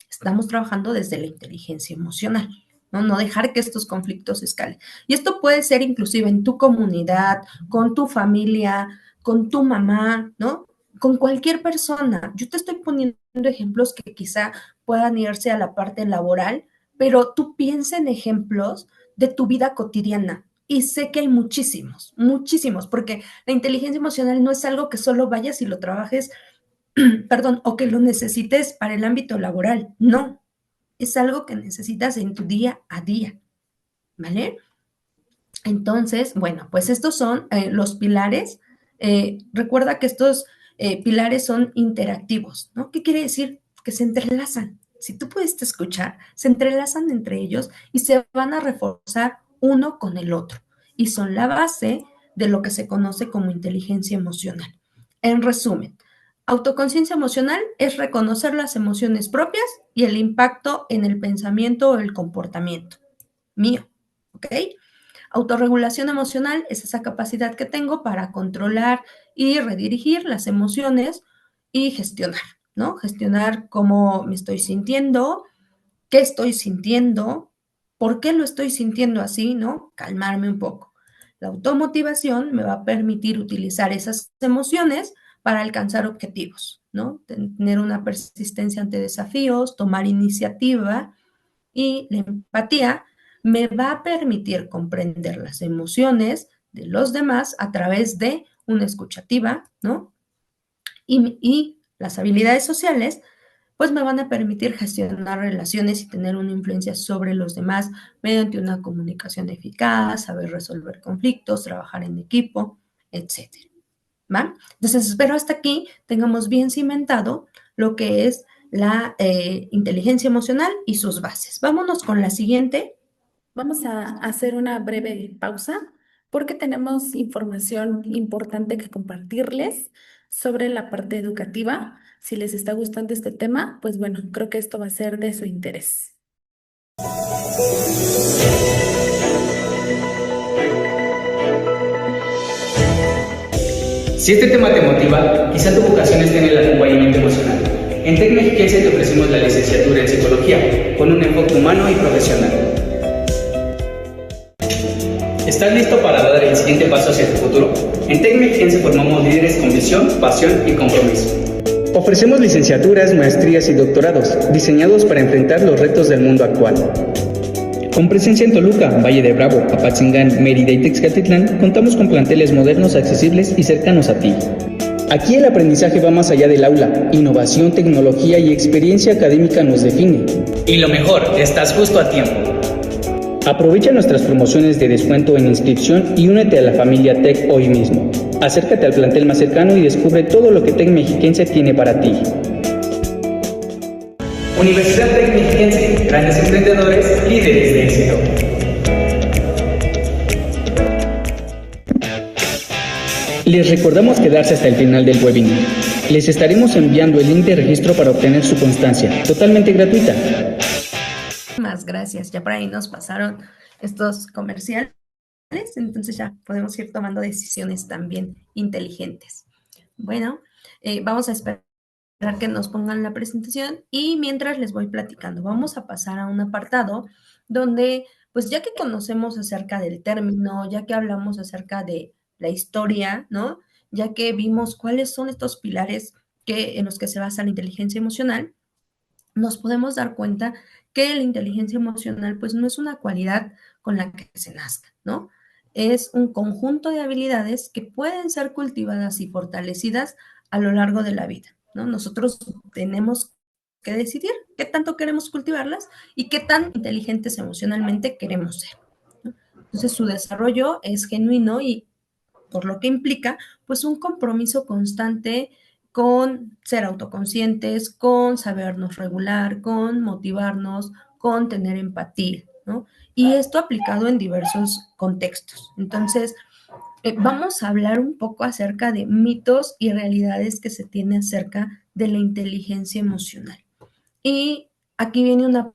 Estamos trabajando desde la inteligencia emocional, ¿no? No dejar que estos conflictos escalen. Y esto puede ser inclusive en tu comunidad, con tu familia, con tu mamá, ¿no? Con cualquier persona. Yo te estoy poniendo ejemplos que quizá puedan irse a la parte laboral, pero tú piensa en ejemplos de tu vida cotidiana. Y sé que hay muchísimos, muchísimos, porque la inteligencia emocional no es algo que solo vayas y lo trabajes, perdón, o que lo necesites para el ámbito laboral. No, es algo que necesitas en tu día a día, ¿vale? Entonces, bueno, pues estos son los pilares. Recuerda que estos pilares son interactivos, ¿no? ¿Qué quiere decir? Que se entrelazan. Si tú puedes escuchar, se entrelazan entre ellos y se van a reforzar uno con el otro. Y son la base de lo que se conoce como inteligencia emocional. En resumen, autoconciencia emocional es reconocer las emociones propias y el impacto en el pensamiento o el comportamiento mío, ¿ok? Autorregulación emocional es esa capacidad que tengo para controlar y redirigir las emociones y gestionar, ¿no? Gestionar cómo me estoy sintiendo, qué estoy sintiendo, por qué lo estoy sintiendo así, ¿no? Calmarme un poco. La automotivación me va a permitir utilizar esas emociones para alcanzar objetivos, ¿no? Tener una persistencia ante desafíos, tomar iniciativa, y la empatía me va a permitir comprender las emociones de los demás a través de una escuchativa, ¿no? Y las habilidades sociales, pues me van a permitir gestionar relaciones y tener una influencia sobre los demás mediante una comunicación eficaz, saber resolver conflictos, trabajar en equipo, etcétera. ¿Va? Entonces, espero hasta aquí tengamos bien cimentado lo que es la inteligencia emocional y sus bases. Vámonos con la siguiente. Vamos a hacer una breve pausa porque tenemos información importante que compartirles sobre la parte educativa. Si les está gustando este tema, pues bueno, creo que esto va a ser de su interés. Si este tema te motiva, quizá tu vocación esté en el acompañamiento emocional. En Tec Mexiquense te ofrecemos la licenciatura en Psicología, con un enfoque humano y profesional. ¿Estás listo para dar el siguiente paso hacia tu futuro? En Tec Mexiquense formamos líderes con visión, pasión y compromiso. Ofrecemos licenciaturas, maestrías y doctorados, diseñados para enfrentar los retos del mundo actual. Con presencia en Toluca, Valle de Bravo, Apatzingán, Mérida y Texcatitlán, contamos con planteles modernos, accesibles y cercanos a ti. Aquí el aprendizaje va más allá del aula. Innovación, tecnología y experiencia académica nos define. Y lo mejor, estás justo a tiempo. Aprovecha nuestras promociones de descuento en inscripción y únete a la familia Tec hoy mismo. Acércate al plantel más cercano y descubre todo lo que Tec Mexiquense tiene para ti. Universidad Tec Mexiquense, grandes emprendedores, líderes de éxito. Les recordamos quedarse hasta el final del webinar. Les estaremos enviando el link de registro para obtener su constancia, totalmente gratuita. Más gracias. Ya por ahí nos pasaron estos comerciales, entonces ya podemos ir tomando decisiones también inteligentes. Bueno, vamos a esperar que nos pongan la presentación y mientras les voy platicando, vamos a pasar a un apartado donde, pues ya que conocemos acerca del término, ya que hablamos acerca de la historia, ¿no? ya que vimos cuáles son estos pilares en los que se basa la inteligencia emocional, nos podemos dar cuenta que la inteligencia emocional pues no es una cualidad con la que se nazca, ¿no? Es un conjunto de habilidades que pueden ser cultivadas y fortalecidas a lo largo de la vida, ¿no? Nosotros tenemos que decidir qué tanto queremos cultivarlas y qué tan inteligentes emocionalmente queremos ser, ¿no? Entonces su desarrollo es genuino y por lo que implica pues un compromiso constante con ser autoconscientes, con sabernos regular, con motivarnos, con tener empatía, ¿no? Y esto aplicado en diversos contextos. Entonces, vamos a hablar un poco acerca de mitos y realidades que se tiene acerca de la inteligencia emocional. Y aquí viene una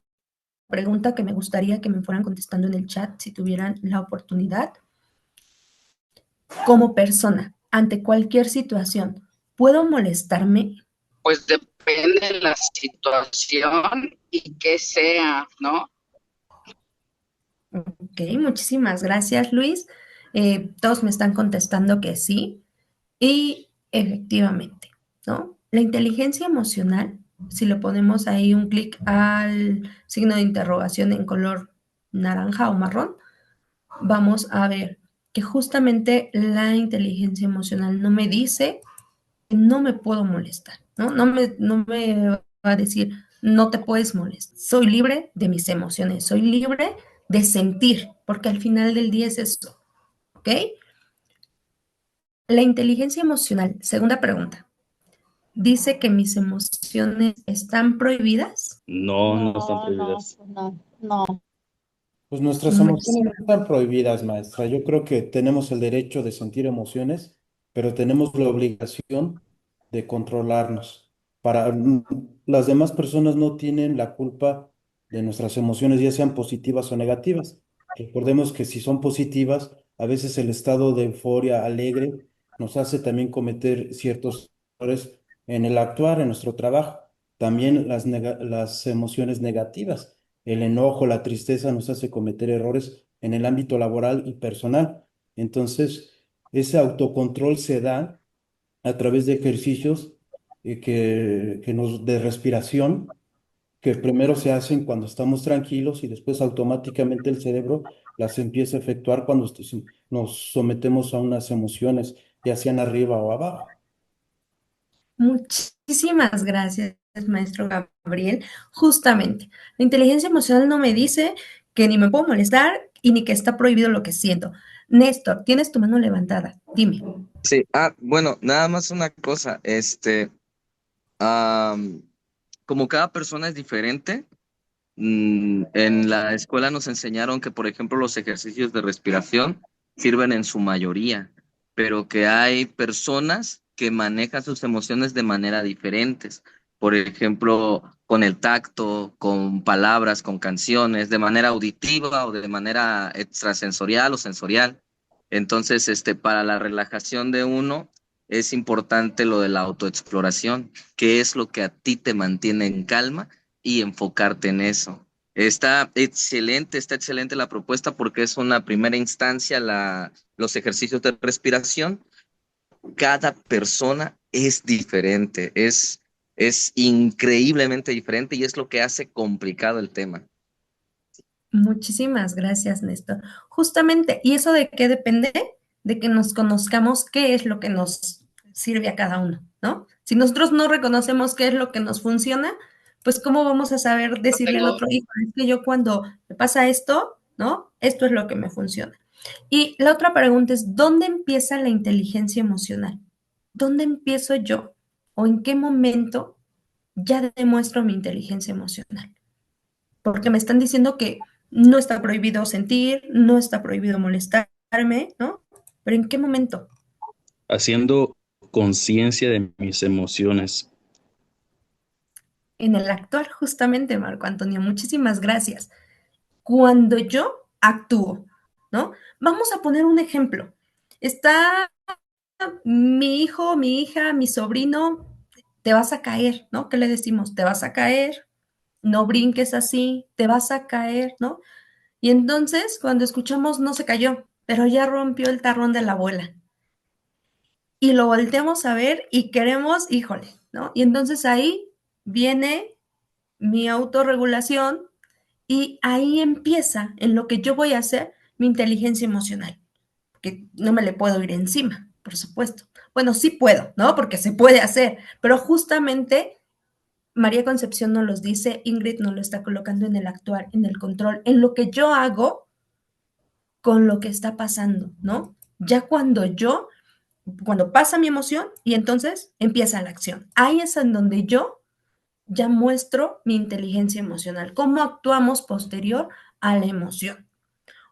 pregunta que me gustaría que me fueran contestando en el chat si tuvieran la oportunidad. Como persona, ante cualquier situación, ¿puedo molestarme? Pues depende de la situación y qué sea, ¿no? Ok, muchísimas gracias, Luis. Todos me están contestando que sí. Y efectivamente, ¿no? La inteligencia emocional, si le ponemos ahí un clic al signo de interrogación en color naranja o marrón, vamos a ver que justamente la inteligencia emocional no me dice no me puedo molestar, ¿no? No me va a decir, no te puedes molestar. Soy libre de mis emociones, soy libre de sentir, porque al final del día es eso, ¿ok? La inteligencia emocional, segunda pregunta, dice que mis emociones están prohibidas. No, no están prohibidas. No. Pues nuestras emociones no están prohibidas, maestra. Yo creo que tenemos el derecho de sentir emociones, pero tenemos la obligación de controlarnos. Las demás personas no tienen la culpa de nuestras emociones, ya sean positivas o negativas. Recordemos que si son positivas, a veces el estado de euforia alegre nos hace también cometer ciertos errores en el actuar, en nuestro trabajo. También las emociones negativas. El enojo, la tristeza nos hace cometer errores en el ámbito laboral y personal. Entonces, ese autocontrol se da a través de ejercicios de respiración, que primero se hacen cuando estamos tranquilos y después automáticamente el cerebro las empieza a efectuar cuando nos sometemos a unas emociones, ya sean arriba o abajo. Muchísimas gracias, maestro Gabriel. Justamente, la inteligencia emocional no me dice que ni me puedo molestar y ni que está prohibido lo que siento. Néstor, tienes tu mano levantada. Dime. Sí, bueno, nada más una cosa, am, como cada persona es diferente, en la escuela nos enseñaron que, por ejemplo, los ejercicios de respiración sirven en su mayoría, pero que hay personas que manejan sus emociones de manera diferentes. Por ejemplo, con el tacto, con palabras, con canciones, de manera auditiva o de manera extrasensorial o sensorial. Entonces, para la relajación de uno es importante lo de la autoexploración, qué es lo que a ti te mantiene en calma y enfocarte en eso. Está excelente la propuesta porque es una primera instancia los ejercicios de respiración. Cada persona es diferente, es increíblemente diferente y es lo que hace complicado el tema. Muchísimas gracias, Néstor. Justamente, ¿y eso de qué depende? De que nos conozcamos qué es lo que nos sirve a cada uno, ¿no? Si nosotros no reconocemos qué es lo que nos funciona, pues ¿cómo vamos a saber decirle al otro, hijo, es que yo cuando me pasa esto, ¿no? Esto es lo que me funciona. Y la otra pregunta es, ¿dónde empieza la inteligencia emocional? ¿Dónde empiezo yo? ¿O en qué momento ya demuestro mi inteligencia emocional? Porque me están diciendo que no está prohibido sentir, no está prohibido molestarme, ¿no? Pero ¿en qué momento? Haciendo conciencia de mis emociones. En el actuar, justamente, Marco Antonio. Muchísimas gracias. Cuando yo actúo, ¿no? Vamos a poner un ejemplo. Está mi hijo, mi hija, mi sobrino, te vas a caer, ¿no? ¿Qué le decimos? Te vas a caer, no brinques así, te vas a caer, ¿no? Y entonces, cuando escuchamos, no se cayó, pero ya rompió el tarrón de la abuela. y lo volteamos a ver y queremos, híjole, ¿no? Y entonces ahí viene mi autorregulación y ahí empieza en lo que yo voy a hacer mi inteligencia emocional, que no me le puedo ir encima, por supuesto. Bueno, sí puedo, ¿no? Porque se puede hacer, pero justamente María Concepción nos los dice, Ingrid nos lo está colocando en el actuar, en el control, en lo que yo hago con lo que está pasando, ¿no? Ya cuando pasa mi emoción y entonces empieza la acción. Ahí es en donde yo ya muestro mi inteligencia emocional, cómo actuamos posterior a la emoción.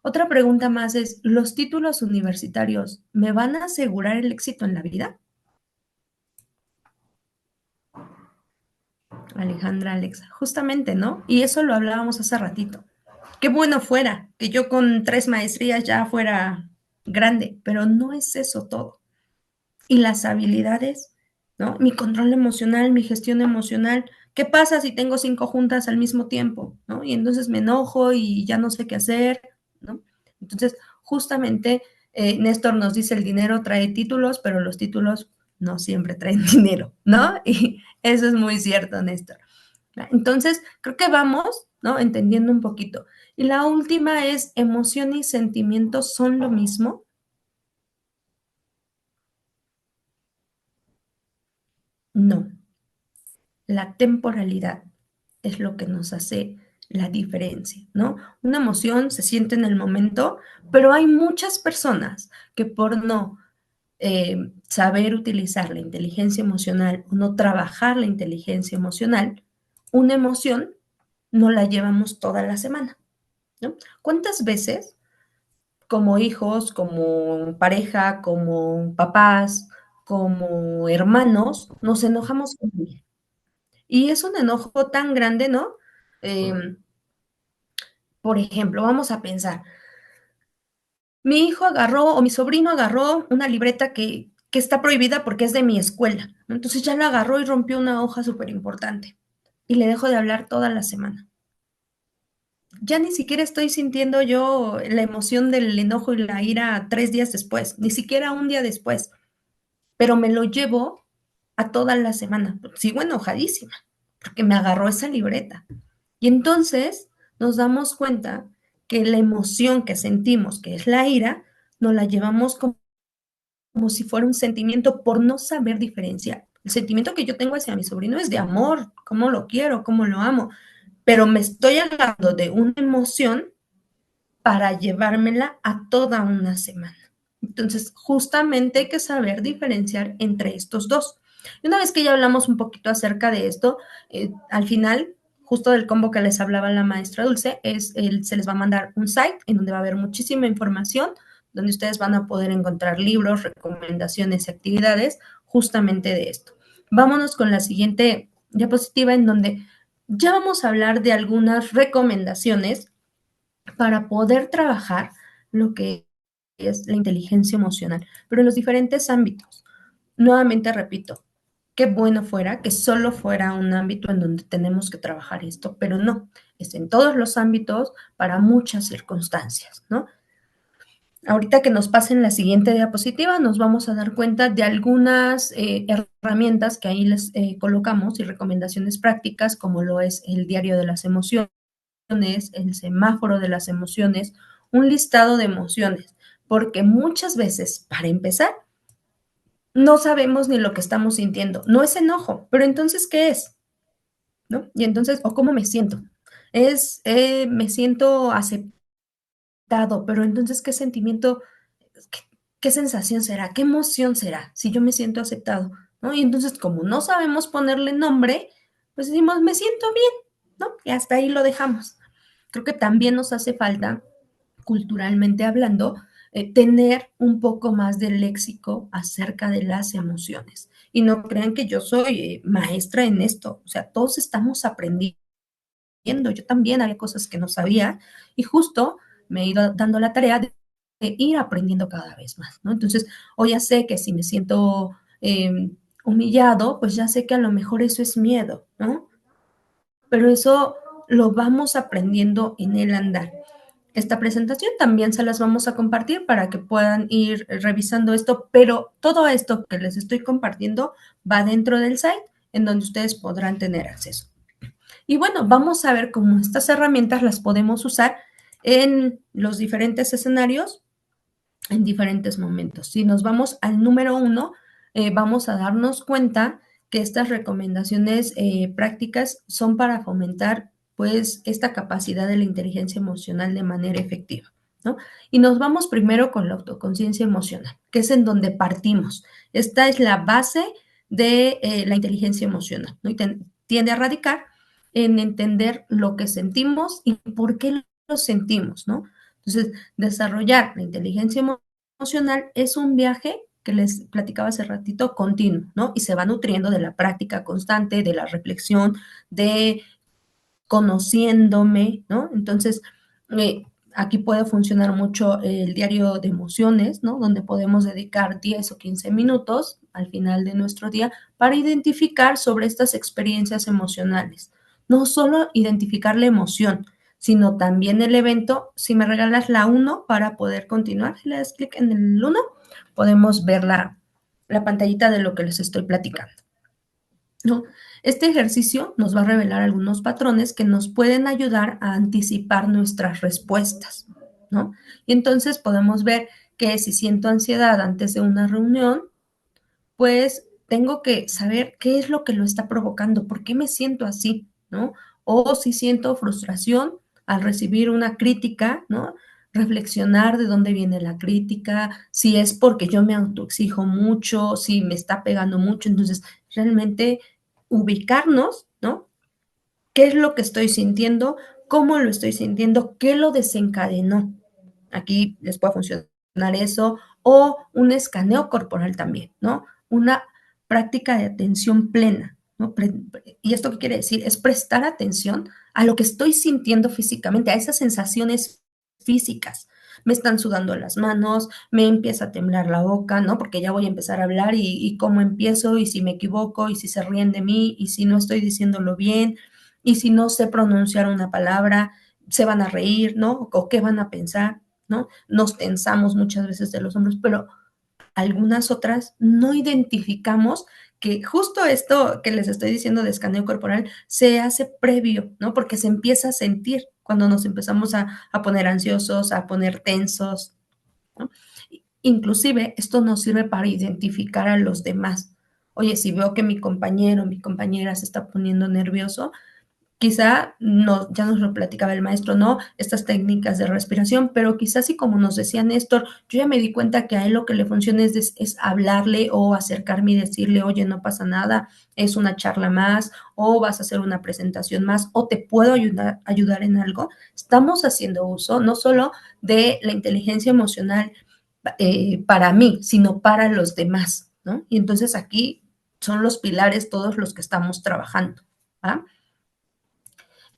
Otra pregunta más es, ¿los títulos universitarios me van a asegurar el éxito en la vida? Alejandra, Alexa, justamente, ¿no? Y eso lo hablábamos hace ratito. Qué bueno fuera que yo con 3 maestrías ya fuera grande, pero no es eso todo. Y las habilidades, ¿no? Mi control emocional, mi gestión emocional. ¿Qué pasa si tengo 5 juntas al mismo tiempo, ¿no? Y entonces me enojo y ya no sé qué hacer, ¿no? Entonces, justamente, Néstor nos dice, el dinero trae títulos, pero los títulos no siempre traen dinero, ¿no? Y eso es muy cierto, Néstor. Entonces, creo que vamos, ¿no? Entendiendo un poquito. Y la última es, ¿emoción y sentimiento son lo mismo? No. La temporalidad es lo que nos hace la diferencia, ¿no? Una emoción se siente en el momento, pero hay muchas personas que por no saber utilizar la inteligencia emocional o no trabajar la inteligencia emocional, una emoción no la llevamos toda la semana, ¿no? ¿Cuántas veces como hijos, como pareja, como papás, como hermanos, nos enojamos con alguien? Y es un enojo tan grande, ¿no? Por ejemplo, vamos a pensar, mi hijo agarró o mi sobrino agarró una libreta que está prohibida porque es de mi escuela, ¿no? Entonces ya la agarró y rompió una hoja súper importante y le dejo de hablar toda la semana. Ya ni siquiera estoy sintiendo yo la emoción del enojo y la ira 3 días después, ni siquiera un día después, pero me lo llevo a toda la semana. Sigo enojadísima porque me agarró esa libreta. Y entonces nos damos cuenta que la emoción que sentimos, que es la ira, nos la llevamos como si fuera un sentimiento por no saber diferenciar. El sentimiento que yo tengo hacia mi sobrino es de amor, cómo lo quiero, cómo lo amo, pero me estoy agarrando de una emoción para llevármela a toda una semana. Entonces, justamente hay que saber diferenciar entre estos dos. Y una vez que ya hablamos un poquito acerca de esto, al final, justo del combo que les hablaba la maestra Dulce, se les va a mandar un site en donde va a haber muchísima información, donde ustedes van a poder encontrar libros, recomendaciones y actividades justamente de esto. Vámonos con la siguiente diapositiva en donde ya vamos a hablar de algunas recomendaciones para poder trabajar lo que es la inteligencia emocional, pero en los diferentes ámbitos. Nuevamente repito, qué bueno fuera que solo fuera un ámbito en donde tenemos que trabajar esto, pero no, es en todos los ámbitos para muchas circunstancias, ¿no? Ahorita que nos pasen la siguiente diapositiva, nos vamos a dar cuenta de algunas herramientas que ahí les colocamos y recomendaciones prácticas, como lo es el diario de las emociones, el semáforo de las emociones, un listado de emociones, porque muchas veces, para empezar, no sabemos ni lo que estamos sintiendo. No es enojo, pero entonces, ¿qué es? ¿No? Y entonces, ¿o cómo me siento? Me siento aceptado, pero entonces, ¿qué sentimiento, qué, qué sensación será? ¿Qué emoción será si yo me siento aceptado? ¿No? Y entonces, como no sabemos ponerle nombre, pues decimos, me siento bien, ¿no? Y hasta ahí lo dejamos. Creo que también nos hace falta, culturalmente hablando, tener un poco más de léxico acerca de las emociones. Y no crean que yo soy maestra en esto, o sea, todos estamos aprendiendo. Yo también había cosas que no sabía y justo me he ido dando la tarea de ir aprendiendo cada vez más, ¿no? Entonces, hoy ya sé que si me siento humillado, pues ya sé que a lo mejor eso es miedo, ¿no? Pero eso lo vamos aprendiendo en el andar. esta presentación, también se las vamos a compartir para que puedan ir revisando esto, pero todo esto que les estoy compartiendo va dentro del site en donde ustedes podrán tener acceso. Y bueno, vamos a ver cómo estas herramientas las podemos usar en los diferentes escenarios, en diferentes momentos. Si nos vamos al número 1, vamos a darnos cuenta que estas recomendaciones prácticas son para fomentar pues esta capacidad de la inteligencia emocional de manera efectiva, ¿no? Y nos vamos primero con la autoconciencia emocional, que es en donde partimos. Esta es la base de la inteligencia emocional, ¿no? Y tiende a radicar en entender lo que sentimos y por qué lo sentimos, ¿no? Entonces, desarrollar la inteligencia emocional es un viaje que les platicaba hace ratito, continuo, ¿no? Y se va nutriendo de la práctica constante, de la reflexión, de conociéndome, ¿no? Entonces, aquí puede funcionar mucho el diario de emociones, ¿no? Donde podemos dedicar 10 o 15 minutos al final de nuestro día para identificar sobre estas experiencias emocionales. No solo identificar la emoción, sino también el evento. Si me regalas la 1 para poder continuar, si le das clic en el 1, podemos ver la pantallita de lo que les estoy platicando, ¿no? Este ejercicio nos va a revelar algunos patrones que nos pueden ayudar a anticipar nuestras respuestas, ¿no? Y entonces podemos ver que si siento ansiedad antes de una reunión, pues tengo que saber qué es lo que lo está provocando, por qué me siento así, ¿no? O si siento frustración al recibir una crítica, ¿no? Reflexionar de dónde viene la crítica, si es porque yo me autoexijo mucho, si me está pegando mucho, entonces realmente ubicarnos, ¿no? ¿Qué es lo que estoy sintiendo? ¿Cómo lo estoy sintiendo? ¿Qué lo desencadenó? Aquí les puede funcionar eso, o un escaneo corporal también, ¿no? Una práctica de atención plena, ¿no? ¿Y esto qué quiere decir? Es prestar atención a lo que estoy sintiendo físicamente, a esas sensaciones físicas. Me están sudando las manos, me empieza a temblar la boca, ¿no? Porque ya voy a empezar a hablar y cómo empiezo, y si me equivoco, y si se ríen de mí, y si no estoy diciéndolo bien, y si no sé pronunciar una palabra, se van a reír, ¿no? O qué van a pensar, ¿no? Nos tensamos muchas veces de los hombros, pero algunas otras no identificamos que justo esto que les estoy diciendo de escaneo corporal se hace previo, ¿no? Porque se empieza a sentir cuando nos empezamos a poner ansiosos, a poner tensos, ¿no? Inclusive esto nos sirve para identificar a los demás. Oye, si veo que mi compañero, mi compañera se está poniendo nervioso, quizá no, ya nos lo platicaba el maestro, ¿no? Estas técnicas de respiración, pero quizás sí, como nos decía Néstor, yo ya me di cuenta que a él lo que le funciona es hablarle o acercarme y decirle, oye, no pasa nada, es una charla más, o vas a hacer una presentación más, o te puedo ayudar en algo. Estamos haciendo uso no solo de la inteligencia emocional para mí, sino para los demás, ¿no? Y entonces aquí son los pilares todos los que estamos trabajando, ¿ah?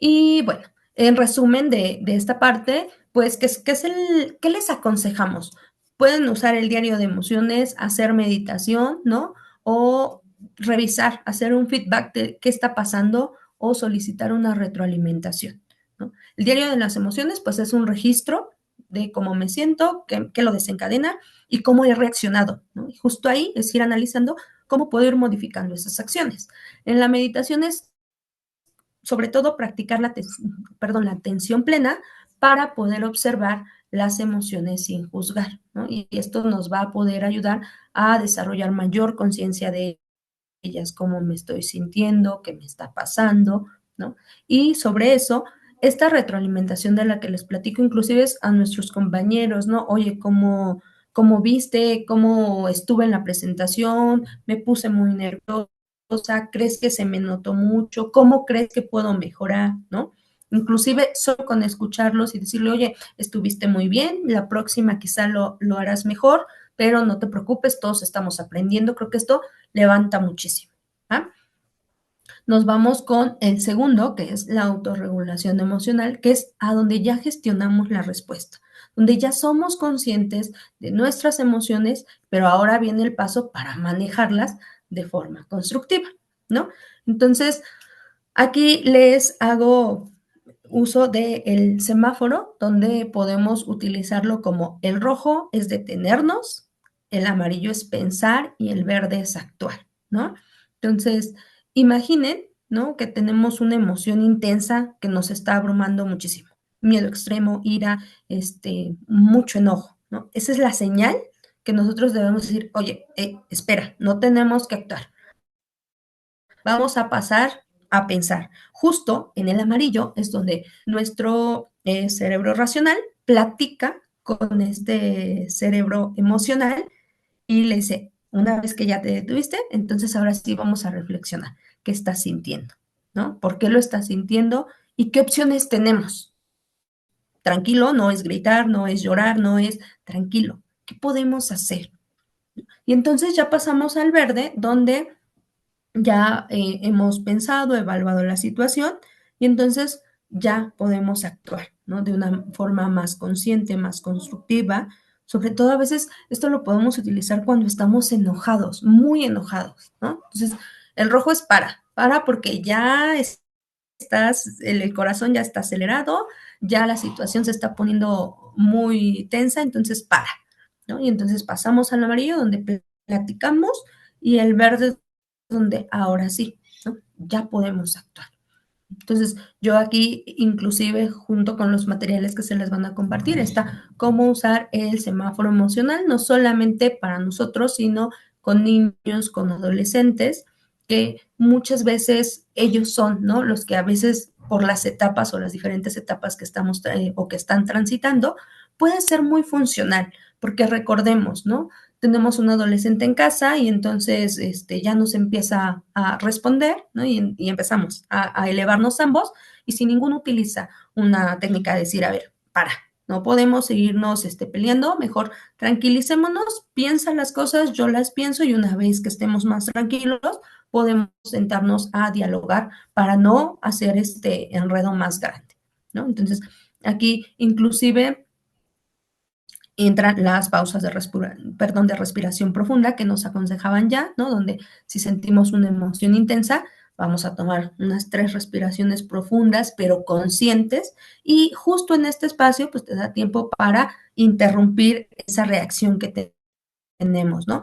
Y bueno, en resumen de esta parte, pues, ¿qué les aconsejamos? Pueden usar el diario de emociones, hacer meditación, ¿no? O revisar, hacer un feedback de qué está pasando o solicitar una retroalimentación, ¿no? El diario de las emociones, pues, es un registro de cómo me siento, qué lo desencadena y cómo he reaccionado, ¿no? Y justo ahí es ir analizando cómo puedo ir modificando esas acciones. En la meditación es sobre todo practicar la atención plena para poder observar las emociones sin juzgar, ¿no? Y esto nos va a poder ayudar a desarrollar mayor conciencia de ellas, cómo me estoy sintiendo, qué me está pasando, ¿no? Y sobre eso, esta retroalimentación de la que les platico, inclusive es a nuestros compañeros, ¿no? Oye, ¿cómo viste? ¿Cómo estuve en la presentación? Me puse muy nerviosa. ¿Crees que se me notó mucho? ¿Cómo crees que puedo mejorar? ¿No? Inclusive solo con escucharlos y decirle, oye, estuviste muy bien, la próxima quizá lo harás mejor, pero no te preocupes, todos estamos aprendiendo. Creo que esto levanta muchísimo. ¿Ah? Nos vamos con el segundo, que es la autorregulación emocional, que es a donde ya gestionamos la respuesta, donde ya somos conscientes de nuestras emociones, pero ahora viene el paso para manejarlas de forma constructiva, ¿no? Entonces, aquí les hago uso del semáforo, donde podemos utilizarlo como el rojo es detenernos, el amarillo es pensar y el verde es actuar, ¿no? Entonces, imaginen, ¿no? Que tenemos una emoción intensa que nos está abrumando muchísimo. Miedo extremo, ira, mucho enojo, ¿no? Esa es la señal que nosotros debemos decir, oye, espera, no tenemos que actuar. Vamos a pasar a pensar. Justo en el amarillo es donde nuestro cerebro racional platica con este cerebro emocional y le dice, una vez que ya te detuviste, entonces ahora sí vamos a reflexionar. ¿Qué estás sintiendo? ¿No? ¿Por qué lo estás sintiendo? ¿Y qué opciones tenemos? Tranquilo, no es gritar, no es llorar, no es tranquilo. ¿Qué podemos hacer? Y entonces ya pasamos al verde, donde ya hemos pensado, evaluado la situación y entonces ya podemos actuar, ¿no? De una forma más consciente, más constructiva. Sobre todo a veces esto lo podemos utilizar cuando estamos enojados, muy enojados, ¿no? Entonces, el rojo es para porque ya estás, el corazón ya está acelerado, ya la situación se está poniendo muy tensa, entonces para, ¿no? Y entonces pasamos al amarillo donde platicamos y el verde donde ahora sí, ¿no? Ya podemos actuar. Entonces, yo aquí, inclusive junto con los materiales que se les van a compartir, está cómo usar el semáforo emocional, no solamente para nosotros, sino con niños, con adolescentes, que muchas veces ellos son, ¿no? Los que a veces por las etapas o las diferentes etapas que estamos o que están transitando, puede ser muy funcional, porque recordemos, ¿no? Tenemos un adolescente en casa y entonces ya nos empieza a responder, ¿no? Y empezamos a elevarnos ambos y si ninguno utiliza una técnica de decir, a ver, para, no podemos seguirnos peleando, mejor tranquilicémonos, piensa las cosas, yo las pienso y una vez que estemos más tranquilos, podemos sentarnos a dialogar para no hacer este enredo más grande, ¿no? Entonces, aquí inclusive entran las pausas de respiración profunda que nos aconsejaban ya, ¿no? Donde si sentimos una emoción intensa, vamos a tomar unas 3 respiraciones profundas, pero conscientes, y justo en este espacio, pues te da tiempo para interrumpir esa reacción que tenemos, ¿no?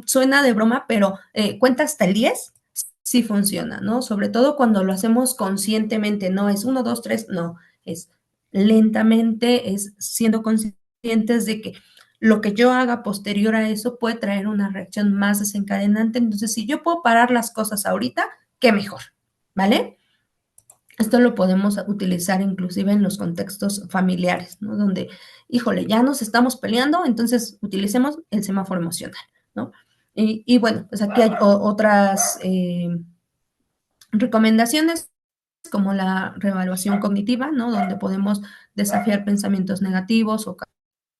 Suena de broma, pero cuenta hasta el 10, sí funciona, ¿no? Sobre todo cuando lo hacemos conscientemente, no es 1, 2, 3, no, es lentamente, es siendo conscientes de que lo que yo haga posterior a eso puede traer una reacción más desencadenante. Entonces, si yo puedo parar las cosas ahorita, qué mejor, ¿vale? Esto lo podemos utilizar inclusive en los contextos familiares, ¿no? Donde, híjole, ya nos estamos peleando, entonces utilicemos el semáforo emocional, ¿no? Y bueno, pues aquí hay otras recomendaciones como la reevaluación cognitiva, ¿no? Donde podemos desafiar pensamientos negativos o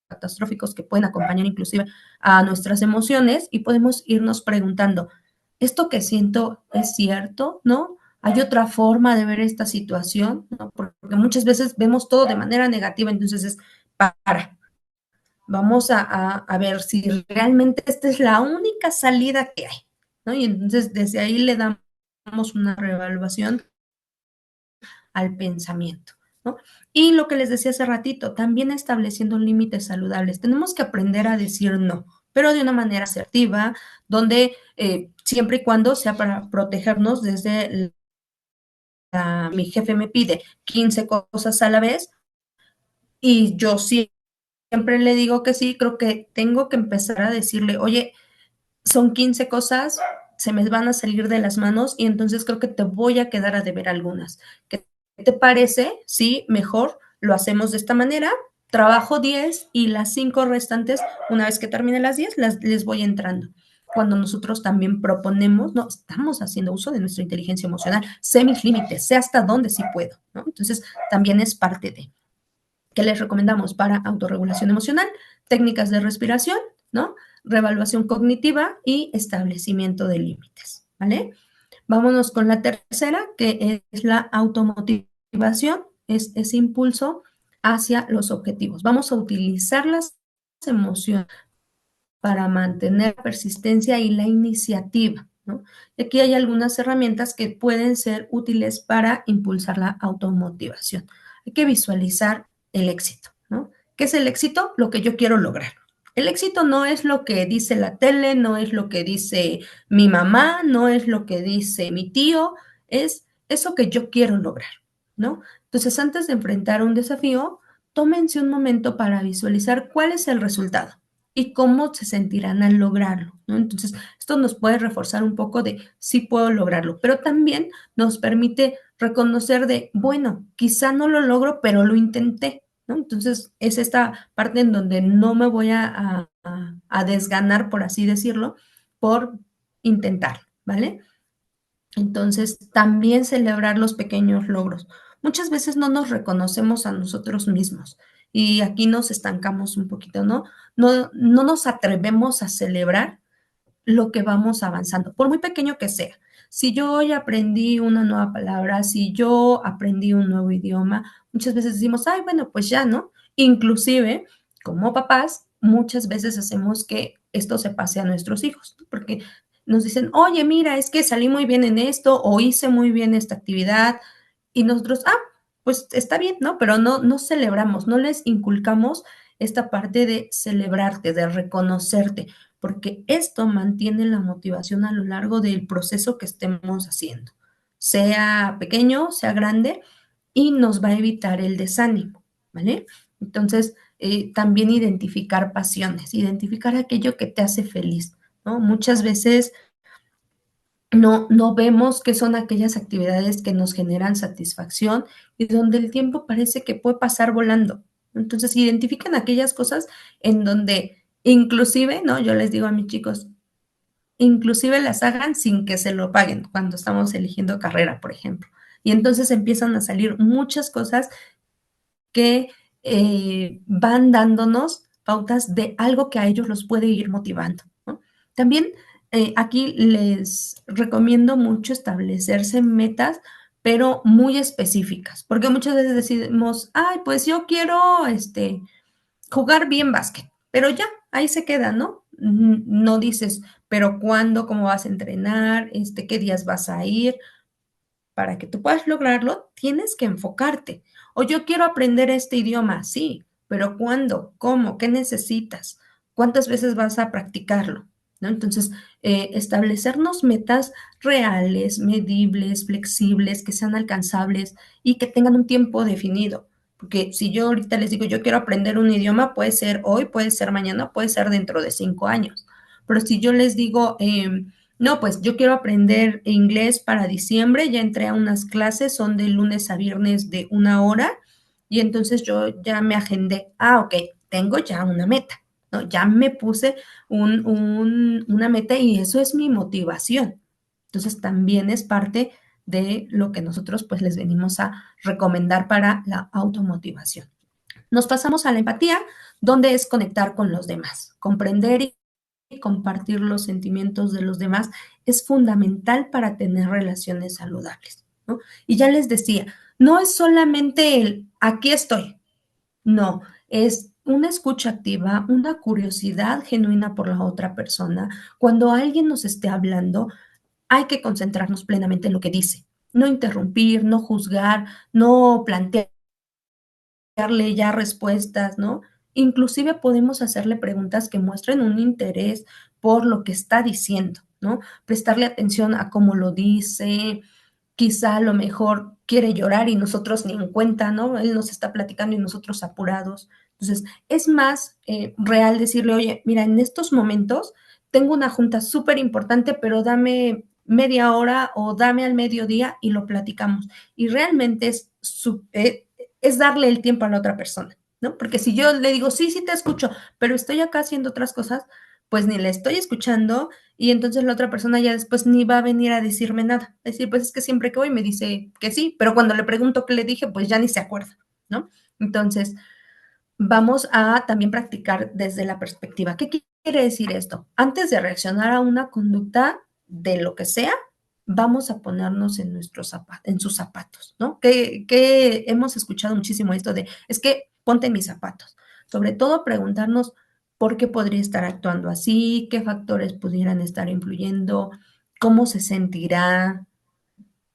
catastróficos que pueden acompañar inclusive a nuestras emociones y podemos irnos preguntando, ¿esto que siento es cierto? ¿No? ¿Hay otra forma de ver esta situación? ¿No? Porque muchas veces vemos todo de manera negativa, entonces es vamos a ver si realmente esta es la única salida que hay, ¿no? Y entonces desde ahí le damos una reevaluación al pensamiento, ¿no? Y lo que les decía hace ratito, también estableciendo límites saludables. Tenemos que aprender a decir no, pero de una manera asertiva, donde siempre y cuando sea para protegernos desde mi jefe me pide 15 cosas a la vez y yo siempre le digo que sí, creo que tengo que empezar a decirle, oye, son 15 cosas, se me van a salir de las manos y entonces creo que te voy a quedar a deber algunas. ¿Qué te parece? Sí, mejor lo hacemos de esta manera. Trabajo 10 y las 5 restantes, una vez que termine las 10, les voy entrando. Cuando nosotros también proponemos, no, estamos haciendo uso de nuestra inteligencia emocional, sé mis límites, sé hasta dónde sí puedo, ¿no? Entonces, también es parte de. ¿Qué les recomendamos para autorregulación emocional? Técnicas de respiración, ¿no? Reevaluación cognitiva y establecimiento de límites, ¿vale? Vámonos con la tercera, que es la automotivación, es ese impulso hacia los objetivos. Vamos a utilizar las emociones para mantener la persistencia y la iniciativa. ¿no? Y aquí hay algunas herramientas que pueden ser útiles para impulsar la automotivación. Hay que visualizar el éxito, ¿no? ¿Qué es el éxito? Lo que yo quiero lograr. El éxito no es lo que dice la tele, no es lo que dice mi mamá, no es lo que dice mi tío, es eso que yo quiero lograr, ¿no? Entonces, antes de enfrentar un desafío, tómense un momento para visualizar cuál es el resultado y cómo se sentirán al lograrlo, ¿no? Entonces, esto nos puede reforzar un poco de sí puedo lograrlo, pero también nos permite reconocer de, bueno, quizá no lo logro, pero lo intenté, ¿no? Entonces, es esta parte en donde no me voy a desganar, por así decirlo, por intentar, ¿vale? Entonces, también celebrar los pequeños logros. Muchas veces no nos reconocemos a nosotros mismos y aquí nos estancamos un poquito, ¿no? No nos atrevemos a celebrar lo que vamos avanzando, por muy pequeño que sea. Si yo hoy aprendí una nueva palabra, si yo aprendí un nuevo idioma, muchas veces decimos, ay, bueno, pues ya, ¿no? Inclusive, como papás, muchas veces hacemos que esto se pase a nuestros hijos, ¿no? Porque nos dicen, oye, mira, es que salí muy bien en esto o hice muy bien esta actividad y nosotros, pues está bien, ¿no? Pero no celebramos, no les inculcamos esta parte de celebrarte, de reconocerte, porque esto mantiene la motivación a lo largo del proceso que estemos haciendo, sea pequeño, sea grande, y nos va a evitar el desánimo, ¿vale? Entonces, también identificar pasiones, identificar aquello que te hace feliz, ¿no? Muchas veces no vemos qué son aquellas actividades que nos generan satisfacción y donde el tiempo parece que puede pasar volando. Entonces, identifican aquellas cosas en donde inclusive, ¿no? Yo les digo a mis chicos, inclusive las hagan sin que se lo paguen cuando estamos eligiendo carrera, por ejemplo. Y entonces empiezan a salir muchas cosas que van dándonos pautas de algo que a ellos los puede ir motivando, ¿no? También aquí les recomiendo mucho establecerse metas, pero muy específicas, porque muchas veces decimos, ay, pues yo quiero jugar bien básquet, pero ya, ahí se queda, ¿no? No dices, pero ¿cuándo? ¿Cómo vas a entrenar? ¿Qué días vas a ir? Para que tú puedas lograrlo, tienes que enfocarte. O yo quiero aprender este idioma, sí, pero ¿cuándo? ¿Cómo? ¿Qué necesitas? ¿Cuántas veces vas a practicarlo? ¿No? Entonces, establecernos metas reales, medibles, flexibles, que sean alcanzables y que tengan un tiempo definido. Porque si yo ahorita les digo, yo quiero aprender un idioma, puede ser hoy, puede ser mañana, puede ser dentro de 5 años. Pero si yo les digo, no, pues yo quiero aprender inglés para diciembre, ya entré a unas clases, son de lunes a viernes de 1 hora y entonces yo ya me agendé, ok, tengo ya una meta, ¿no? Ya me puse una meta y eso es mi motivación. Entonces también es parte de lo que nosotros pues les venimos a recomendar para la automotivación. Nos pasamos a la empatía, donde es conectar con los demás, comprender y compartir los sentimientos de los demás es fundamental para tener relaciones saludables, ¿no? Y ya les decía, no es solamente el aquí estoy, no, es una escucha activa, una curiosidad genuina por la otra persona. Cuando alguien nos esté hablando, hay que concentrarnos plenamente en lo que dice, no interrumpir, no juzgar, no plantear darle ya respuestas, ¿no? Inclusive podemos hacerle preguntas que muestren un interés por lo que está diciendo, ¿no? Prestarle atención a cómo lo dice, quizá a lo mejor quiere llorar y nosotros ni en cuenta, ¿no? Él nos está platicando y nosotros apurados. Entonces, es más real decirle, oye, mira, en estos momentos tengo una junta súper importante, pero dame media hora o dame al mediodía y lo platicamos. Y realmente es darle el tiempo a la otra persona, ¿no? Porque si yo le digo, sí, sí te escucho, pero estoy acá haciendo otras cosas, pues ni le estoy escuchando y entonces la otra persona ya después ni va a venir a decirme nada. Es decir, pues es que siempre que voy me dice que sí, pero cuando le pregunto qué le dije, pues ya ni se acuerda, ¿no? Entonces, vamos a también practicar desde la perspectiva. ¿Qué quiere decir esto? Antes de reaccionar a una conducta de lo que sea, vamos a ponernos en sus zapatos, ¿no? Que hemos escuchado muchísimo esto de, es que ponte en mis zapatos. Sobre todo preguntarnos por qué podría estar actuando así, qué factores pudieran estar influyendo, cómo se sentirá,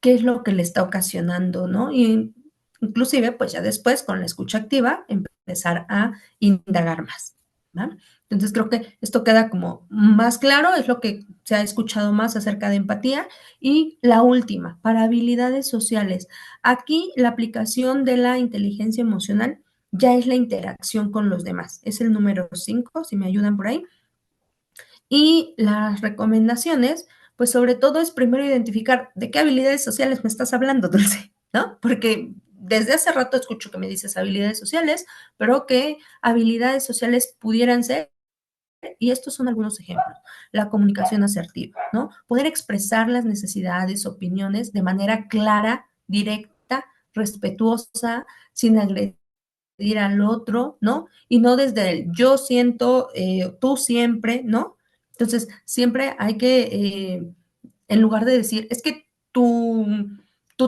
qué es lo que le está ocasionando, ¿no? Y inclusive, pues ya después, con la escucha activa, empezar a indagar más, ¿va? Entonces creo que esto queda como más claro, es lo que se ha escuchado más acerca de empatía. Y la última, para habilidades sociales. Aquí la aplicación de la inteligencia emocional ya es la interacción con los demás. Es el número 5, si me ayudan por ahí. Y las recomendaciones, pues sobre todo es primero identificar de qué habilidades sociales me estás hablando, Dulce, ¿no? Porque desde hace rato escucho que me dices habilidades sociales, pero qué habilidades sociales pudieran ser, y estos son algunos ejemplos. La comunicación asertiva, ¿no? Poder expresar las necesidades, opiniones de manera clara, directa, respetuosa, sin agredir al otro, ¿no? Y no desde el yo siento, tú siempre, ¿no? Entonces, siempre hay que, en lugar de decir, es que tu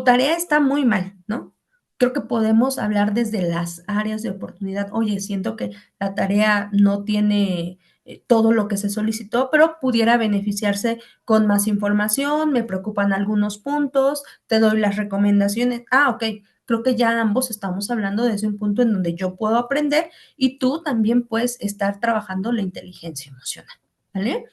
tarea está muy mal, ¿no? Creo que podemos hablar desde las áreas de oportunidad. Oye, siento que la tarea no tiene todo lo que se solicitó, pero pudiera beneficiarse con más información, me preocupan algunos puntos, te doy las recomendaciones. Ah, ok, creo que ya ambos estamos hablando desde un punto en donde yo puedo aprender y tú también puedes estar trabajando la inteligencia emocional, ¿vale?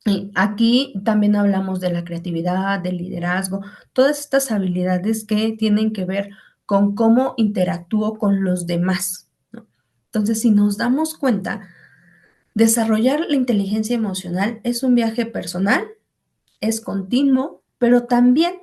Y aquí también hablamos de la creatividad, del liderazgo, todas estas habilidades que tienen que ver con cómo interactúo con los demás, ¿no? Entonces, si nos damos cuenta, desarrollar la inteligencia emocional es un viaje personal, es continuo, pero también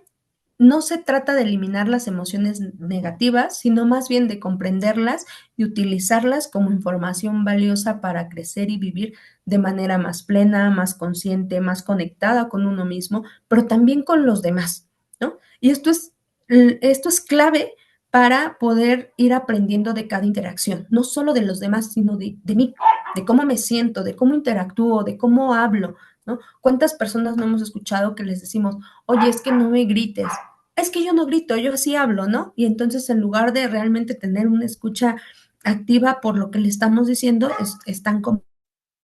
no se trata de eliminar las emociones negativas, sino más bien de comprenderlas y utilizarlas como información valiosa para crecer y vivir de manera más plena, más consciente, más conectada con uno mismo, pero también con los demás, ¿no? Y esto es clave para poder ir aprendiendo de cada interacción, no solo de los demás, sino de mí, de cómo me siento, de cómo interactúo, de cómo hablo, ¿no? ¿Cuántas personas no hemos escuchado que les decimos, oye, es que no me grites? Es que yo no grito, yo así hablo, ¿no? Y entonces en lugar de realmente tener una escucha activa por lo que le estamos diciendo, están como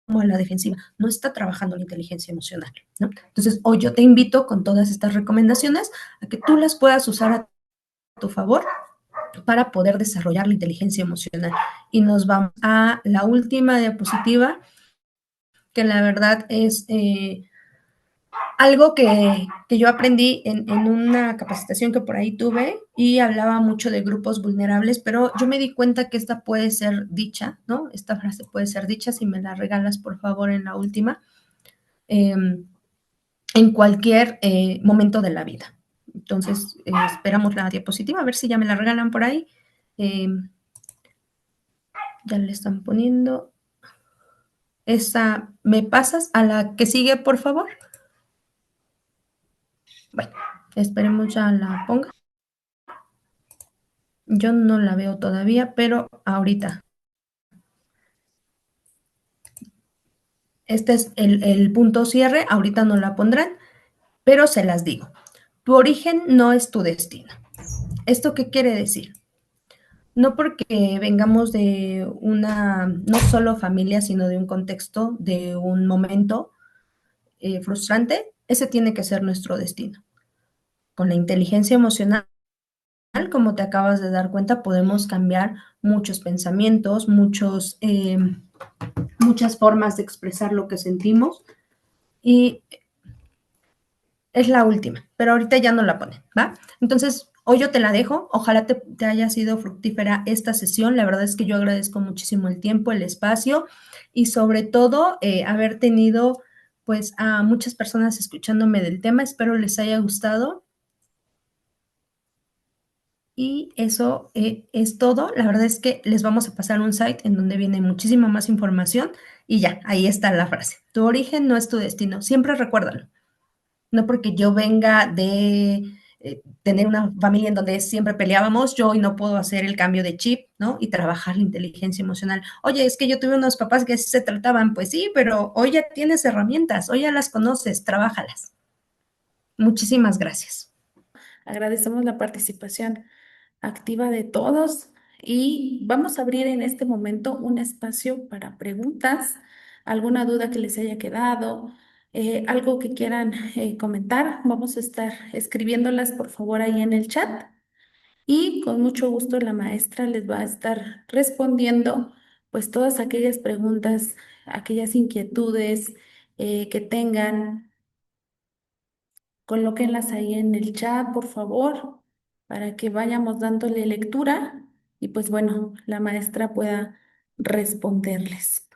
a la defensiva, no está trabajando la inteligencia emocional, ¿no? Entonces, hoy yo te invito con todas estas recomendaciones a que tú las puedas usar a tu favor para poder desarrollar la inteligencia emocional. Y nos vamos a la última diapositiva, que la verdad es algo que yo aprendí en una capacitación que por ahí tuve y hablaba mucho de grupos vulnerables, pero yo me di cuenta que esta puede ser dicha, ¿no? Esta frase puede ser dicha, si me la regalas por favor en la última, en cualquier momento de la vida. Entonces, esperamos la diapositiva, a ver si ya me la regalan por ahí. Ya le están poniendo. Esa, ¿me pasas a la que sigue, por favor? Bueno, esperemos ya la ponga. Yo no la veo todavía, pero ahorita. Este es el punto cierre, ahorita no la pondrán, pero se las digo. Tu origen no es tu destino. ¿Esto qué quiere decir? No porque vengamos de una, no solo familia, sino de un contexto, de un momento frustrante, ese tiene que ser nuestro destino. Con la inteligencia emocional, como te acabas de dar cuenta, podemos cambiar muchos pensamientos, muchas formas de expresar lo que sentimos y es la última, pero ahorita ya no la ponen, ¿va? Entonces, hoy yo te la dejo, ojalá te haya sido fructífera esta sesión, la verdad es que yo agradezco muchísimo el tiempo, el espacio y sobre todo haber tenido pues a muchas personas escuchándome del tema, espero les haya gustado. Y eso es todo. La verdad es que les vamos a pasar un site en donde viene muchísima más información y ya, ahí está la frase. Tu origen no es tu destino. Siempre recuérdalo. No porque yo venga de tener una familia en donde siempre peleábamos, yo hoy no puedo hacer el cambio de chip, ¿no? Y trabajar la inteligencia emocional. Oye, es que yo tuve unos papás que así se trataban. Pues sí, pero hoy ya tienes herramientas, hoy ya las conoces, trabájalas. Muchísimas gracias. Agradecemos la participación activa de todos y vamos a abrir en este momento un espacio para preguntas, alguna duda que les haya quedado, algo que quieran comentar, vamos a estar escribiéndolas por favor ahí en el chat y con mucho gusto la maestra les va a estar respondiendo pues todas aquellas preguntas, aquellas inquietudes que tengan. Colóquenlas ahí en el chat, por favor, para que vayamos dándole lectura y pues bueno, la maestra pueda responderles.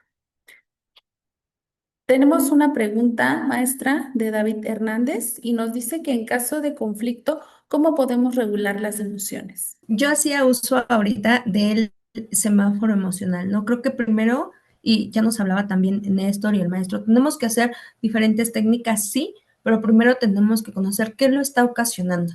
Tenemos una pregunta, maestra, de David Hernández y nos dice que en caso de conflicto, ¿cómo podemos regular las emociones? Yo hacía uso ahorita del semáforo emocional, ¿no? Creo que primero, y ya nos hablaba también Néstor y el maestro, tenemos que hacer diferentes técnicas, sí, pero primero tenemos que conocer qué lo está ocasionando,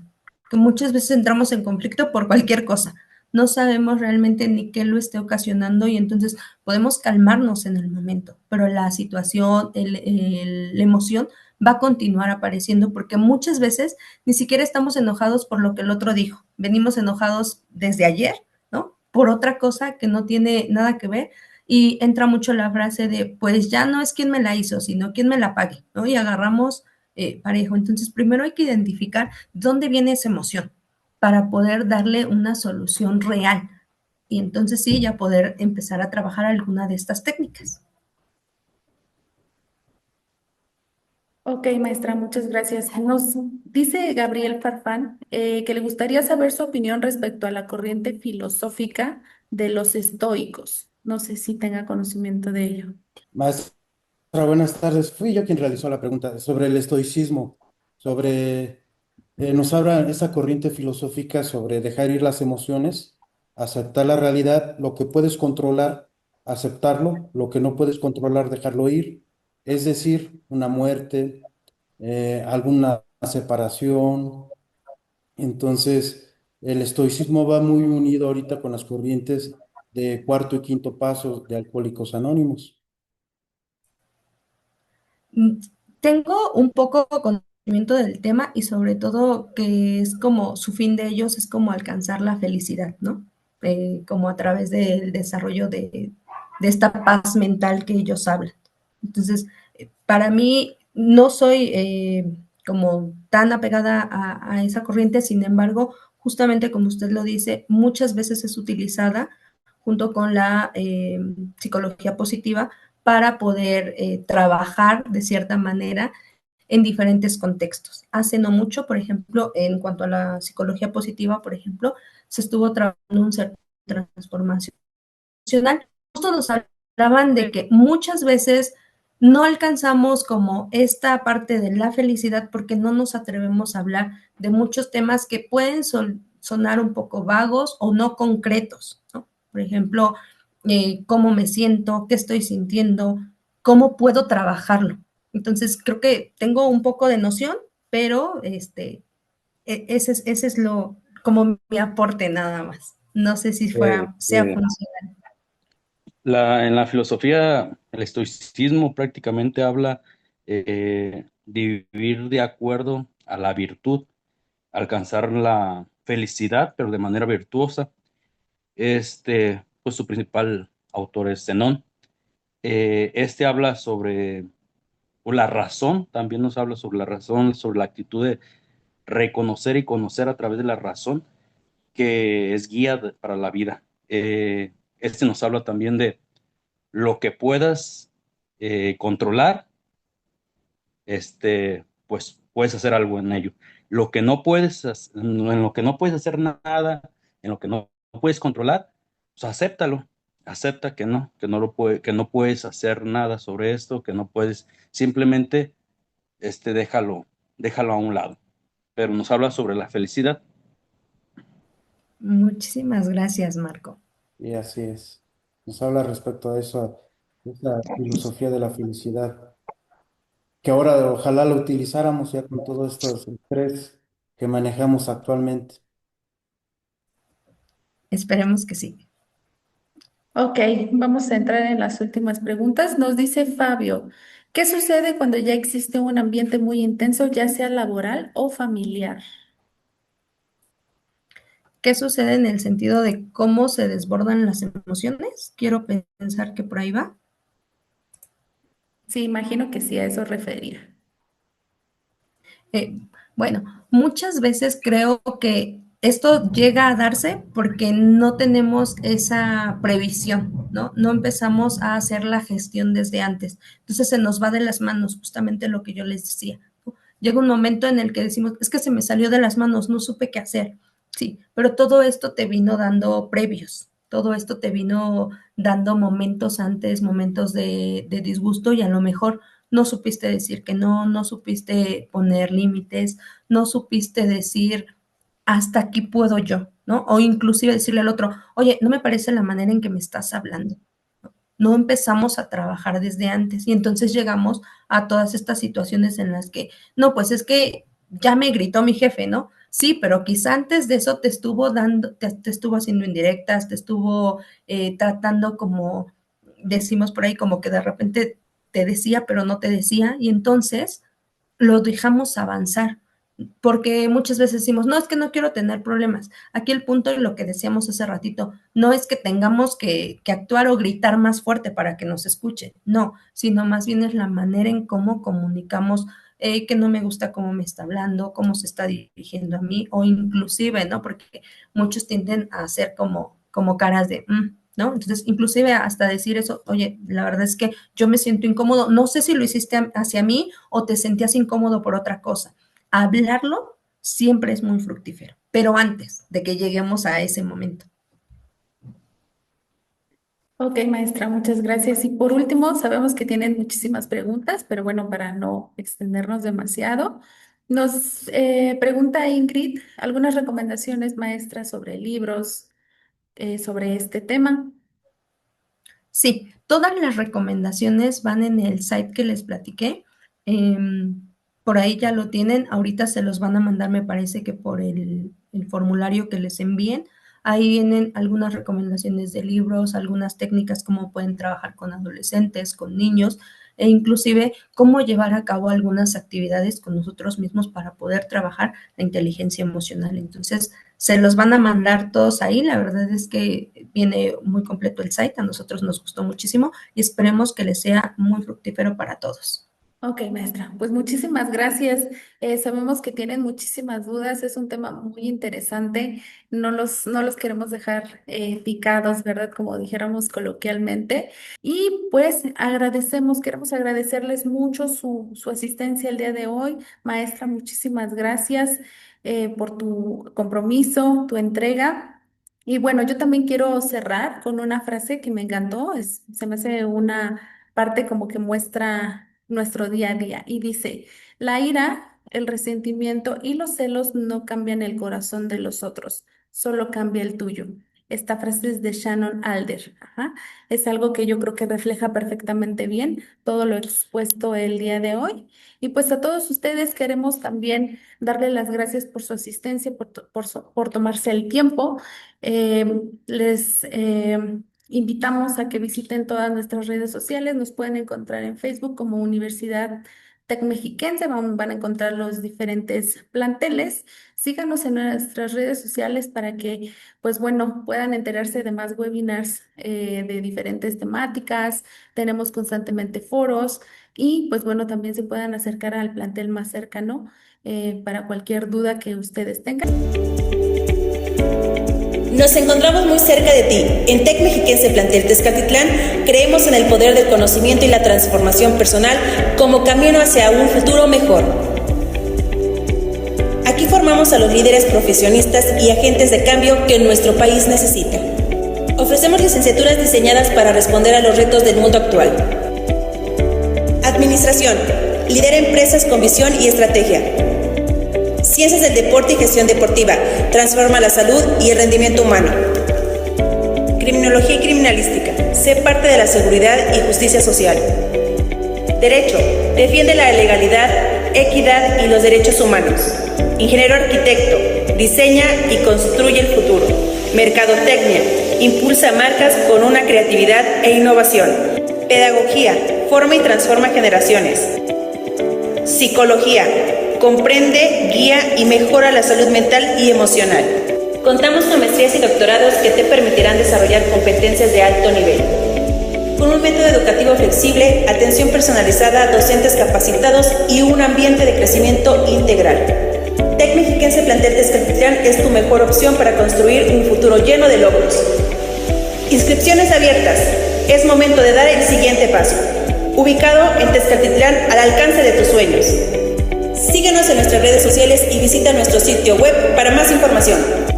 que muchas veces entramos en conflicto por cualquier cosa, no sabemos realmente ni qué lo esté ocasionando y entonces podemos calmarnos en el momento, pero la situación, la emoción va a continuar apareciendo porque muchas veces ni siquiera estamos enojados por lo que el otro dijo. Venimos enojados desde ayer, ¿no? Por otra cosa que no tiene nada que ver. Y entra mucho la frase de, pues ya no es quien me la hizo, sino quien me la pague, ¿no? Y agarramos parejo. Entonces, primero hay que identificar dónde viene esa emoción para poder darle una solución real. Y entonces sí, ya poder empezar a trabajar alguna de estas técnicas. Ok, maestra, muchas gracias. Nos dice Gabriel Farfán que le gustaría saber su opinión respecto a la corriente filosófica de los estoicos. No sé si tenga conocimiento de ello. Maestra, buenas tardes. Fui yo quien realizó la pregunta sobre el estoicismo, sobre, nos habla esa corriente filosófica sobre dejar ir las emociones, aceptar la realidad, lo que puedes controlar, aceptarlo, lo que no puedes controlar, dejarlo ir, es decir, una muerte, alguna separación. Entonces, el estoicismo va muy unido ahorita con las corrientes de cuarto y quinto paso de Alcohólicos Anónimos. Tengo un poco conocimiento del tema y sobre todo que es como su fin de ellos es como alcanzar la felicidad, ¿no? Como a través del desarrollo de esta paz mental que ellos hablan. Entonces, para mí no soy como tan apegada a esa corriente, sin embargo, justamente como usted lo dice, muchas veces es utilizada junto con la psicología positiva para poder trabajar de cierta manera en diferentes contextos. Hace no mucho, por ejemplo, en cuanto a la psicología positiva, por ejemplo, se estuvo trabajando un centro de transformación emocional. Justo nos hablaban de que muchas veces no alcanzamos como esta parte de la felicidad porque no nos atrevemos a hablar de muchos temas que pueden sonar un poco vagos o no concretos, ¿no? Por ejemplo, cómo me siento, qué estoy sintiendo, cómo puedo trabajarlo. Entonces, creo que tengo un poco de noción, pero ese es lo, como mi aporte nada más. No sé si sea Este, funcional. en la filosofía, el estoicismo prácticamente habla de vivir de acuerdo a la virtud, alcanzar la felicidad, pero de manera virtuosa. Pues su principal autor es Zenón. Este habla sobre la razón, también nos habla sobre la razón, sobre la actitud de reconocer y conocer a través de la razón, que es guía para la vida. Nos habla también de lo que puedas controlar, pues puedes hacer algo en ello. Lo que no puedes, en lo que no puedes hacer nada, en lo que no puedes controlar, pues acéptalo. Acepta que no que no puedes hacer nada sobre esto, que no puedes, simplemente déjalo a un lado. Pero nos habla sobre la felicidad. Muchísimas gracias, Marco. Y así es. Nos habla respecto a eso, a esa filosofía de la felicidad, que ahora ojalá lo utilizáramos ya con todos estos estrés que manejamos actualmente. Esperemos que sí. Ok, vamos a entrar en las últimas preguntas. Nos dice Fabio, ¿qué sucede cuando ya existe un ambiente muy intenso, ya sea laboral o familiar? ¿Qué sucede en el sentido de cómo se desbordan las emociones? Quiero pensar que por ahí va. Sí, imagino que sí, a eso refería. Bueno, muchas veces creo que esto llega a darse porque no tenemos esa previsión, ¿no? No empezamos a hacer la gestión desde antes. Entonces se nos va de las manos, justamente lo que yo les decía, ¿no? Llega un momento en el que decimos, es que se me salió de las manos, no supe qué hacer. Sí, pero todo esto te vino dando previos, todo esto te vino dando momentos antes, momentos de disgusto, y a lo mejor no supiste decir que no, no supiste poner límites, no supiste decir hasta aquí puedo yo, ¿no? O inclusive decirle al otro, oye, no me parece la manera en que me estás hablando. No empezamos a trabajar desde antes y entonces llegamos a todas estas situaciones en las que, no, pues es que ya me gritó mi jefe, ¿no? Sí, pero quizá antes de eso te estuvo dando, te estuvo haciendo indirectas, te estuvo tratando como, decimos por ahí, como que de repente te decía, pero no te decía, y entonces lo dejamos avanzar, porque muchas veces decimos, no, es que no quiero tener problemas. Aquí el punto y lo que decíamos hace ratito, no es que tengamos que actuar o gritar más fuerte para que nos escuchen, no, sino más bien es la manera en cómo comunicamos, que no me gusta cómo me está hablando, cómo se está dirigiendo a mí, o inclusive, ¿no? Porque muchos tienden a hacer como caras de, ¿no? Entonces, inclusive hasta decir eso, oye, la verdad es que yo me siento incómodo, no sé si lo hiciste hacia mí o te sentías incómodo por otra cosa. Hablarlo siempre es muy fructífero, pero antes de que lleguemos a ese momento. Ok, maestra, muchas gracias. Y por último, sabemos que tienen muchísimas preguntas, pero bueno, para no extendernos demasiado, nos pregunta Ingrid algunas recomendaciones, maestra, sobre libros, sobre este tema. Sí, todas las recomendaciones van en el site que les platiqué. Por ahí ya lo tienen. Ahorita se los van a mandar, me parece que por el formulario que les envíen. Ahí vienen algunas recomendaciones de libros, algunas técnicas, cómo pueden trabajar con adolescentes, con niños, e inclusive cómo llevar a cabo algunas actividades con nosotros mismos para poder trabajar la inteligencia emocional. Entonces, se los van a mandar todos ahí. La verdad es que viene muy completo el site. A nosotros nos gustó muchísimo y esperemos que les sea muy fructífero para todos. Ok, maestra, pues muchísimas gracias. Sabemos que tienen muchísimas dudas, es un tema muy interesante, no los queremos dejar picados, ¿verdad? Como dijéramos coloquialmente. Y pues queremos agradecerles mucho su asistencia el día de hoy. Maestra, muchísimas gracias por tu compromiso, tu entrega. Y bueno, yo también quiero cerrar con una frase que me encantó, se me hace una parte como que muestra nuestro día a día y dice, la ira, el resentimiento y los celos no cambian el corazón de los otros, solo cambia el tuyo. Esta frase es de Shannon Alder. Ajá. Es algo que yo creo que refleja perfectamente bien todo lo expuesto el día de hoy. Y pues a todos ustedes queremos también darle las gracias por su asistencia, por tomarse el tiempo. Les invitamos a que visiten todas nuestras redes sociales. Nos pueden encontrar en Facebook como Universidad Tecmexiquense. Van a encontrar los diferentes planteles. Síganos en nuestras redes sociales para que, pues bueno, puedan enterarse de más webinars de diferentes temáticas. Tenemos constantemente foros y, pues bueno, también se puedan acercar al plantel más cercano para cualquier duda que ustedes tengan. Nos encontramos muy cerca de ti. En Tec Mexiquense Plantel Tezcatitlán creemos en el poder del conocimiento y la transformación personal como camino hacia un futuro mejor. Aquí formamos a los líderes profesionistas y agentes de cambio que nuestro país necesita. Ofrecemos licenciaturas diseñadas para responder a los retos del mundo actual. Administración. Lidera empresas con visión y estrategia. Ciencias del deporte y gestión deportiva. Transforma la salud y el rendimiento humano. Criminología y criminalística. Sé parte de la seguridad y justicia social. Derecho. Defiende la legalidad, equidad y los derechos humanos. Ingeniero arquitecto. Diseña y construye el futuro. Mercadotecnia. Impulsa marcas con una creatividad e innovación. Pedagogía. Forma y transforma generaciones. Psicología. Comprende, guía y mejora la salud mental y emocional. Contamos con maestrías y doctorados que te permitirán desarrollar competencias de alto nivel. con un método educativo flexible, atención personalizada, docentes capacitados y un ambiente de crecimiento integral. TEC Mexiquense Plantel Tezcatitlán es tu mejor opción para construir un futuro lleno de logros. Inscripciones abiertas. Es momento de dar el siguiente paso. Ubicado en Tezcatitlán, al alcance de tus sueños. Síguenos en nuestras redes sociales y visita nuestro sitio web para más información.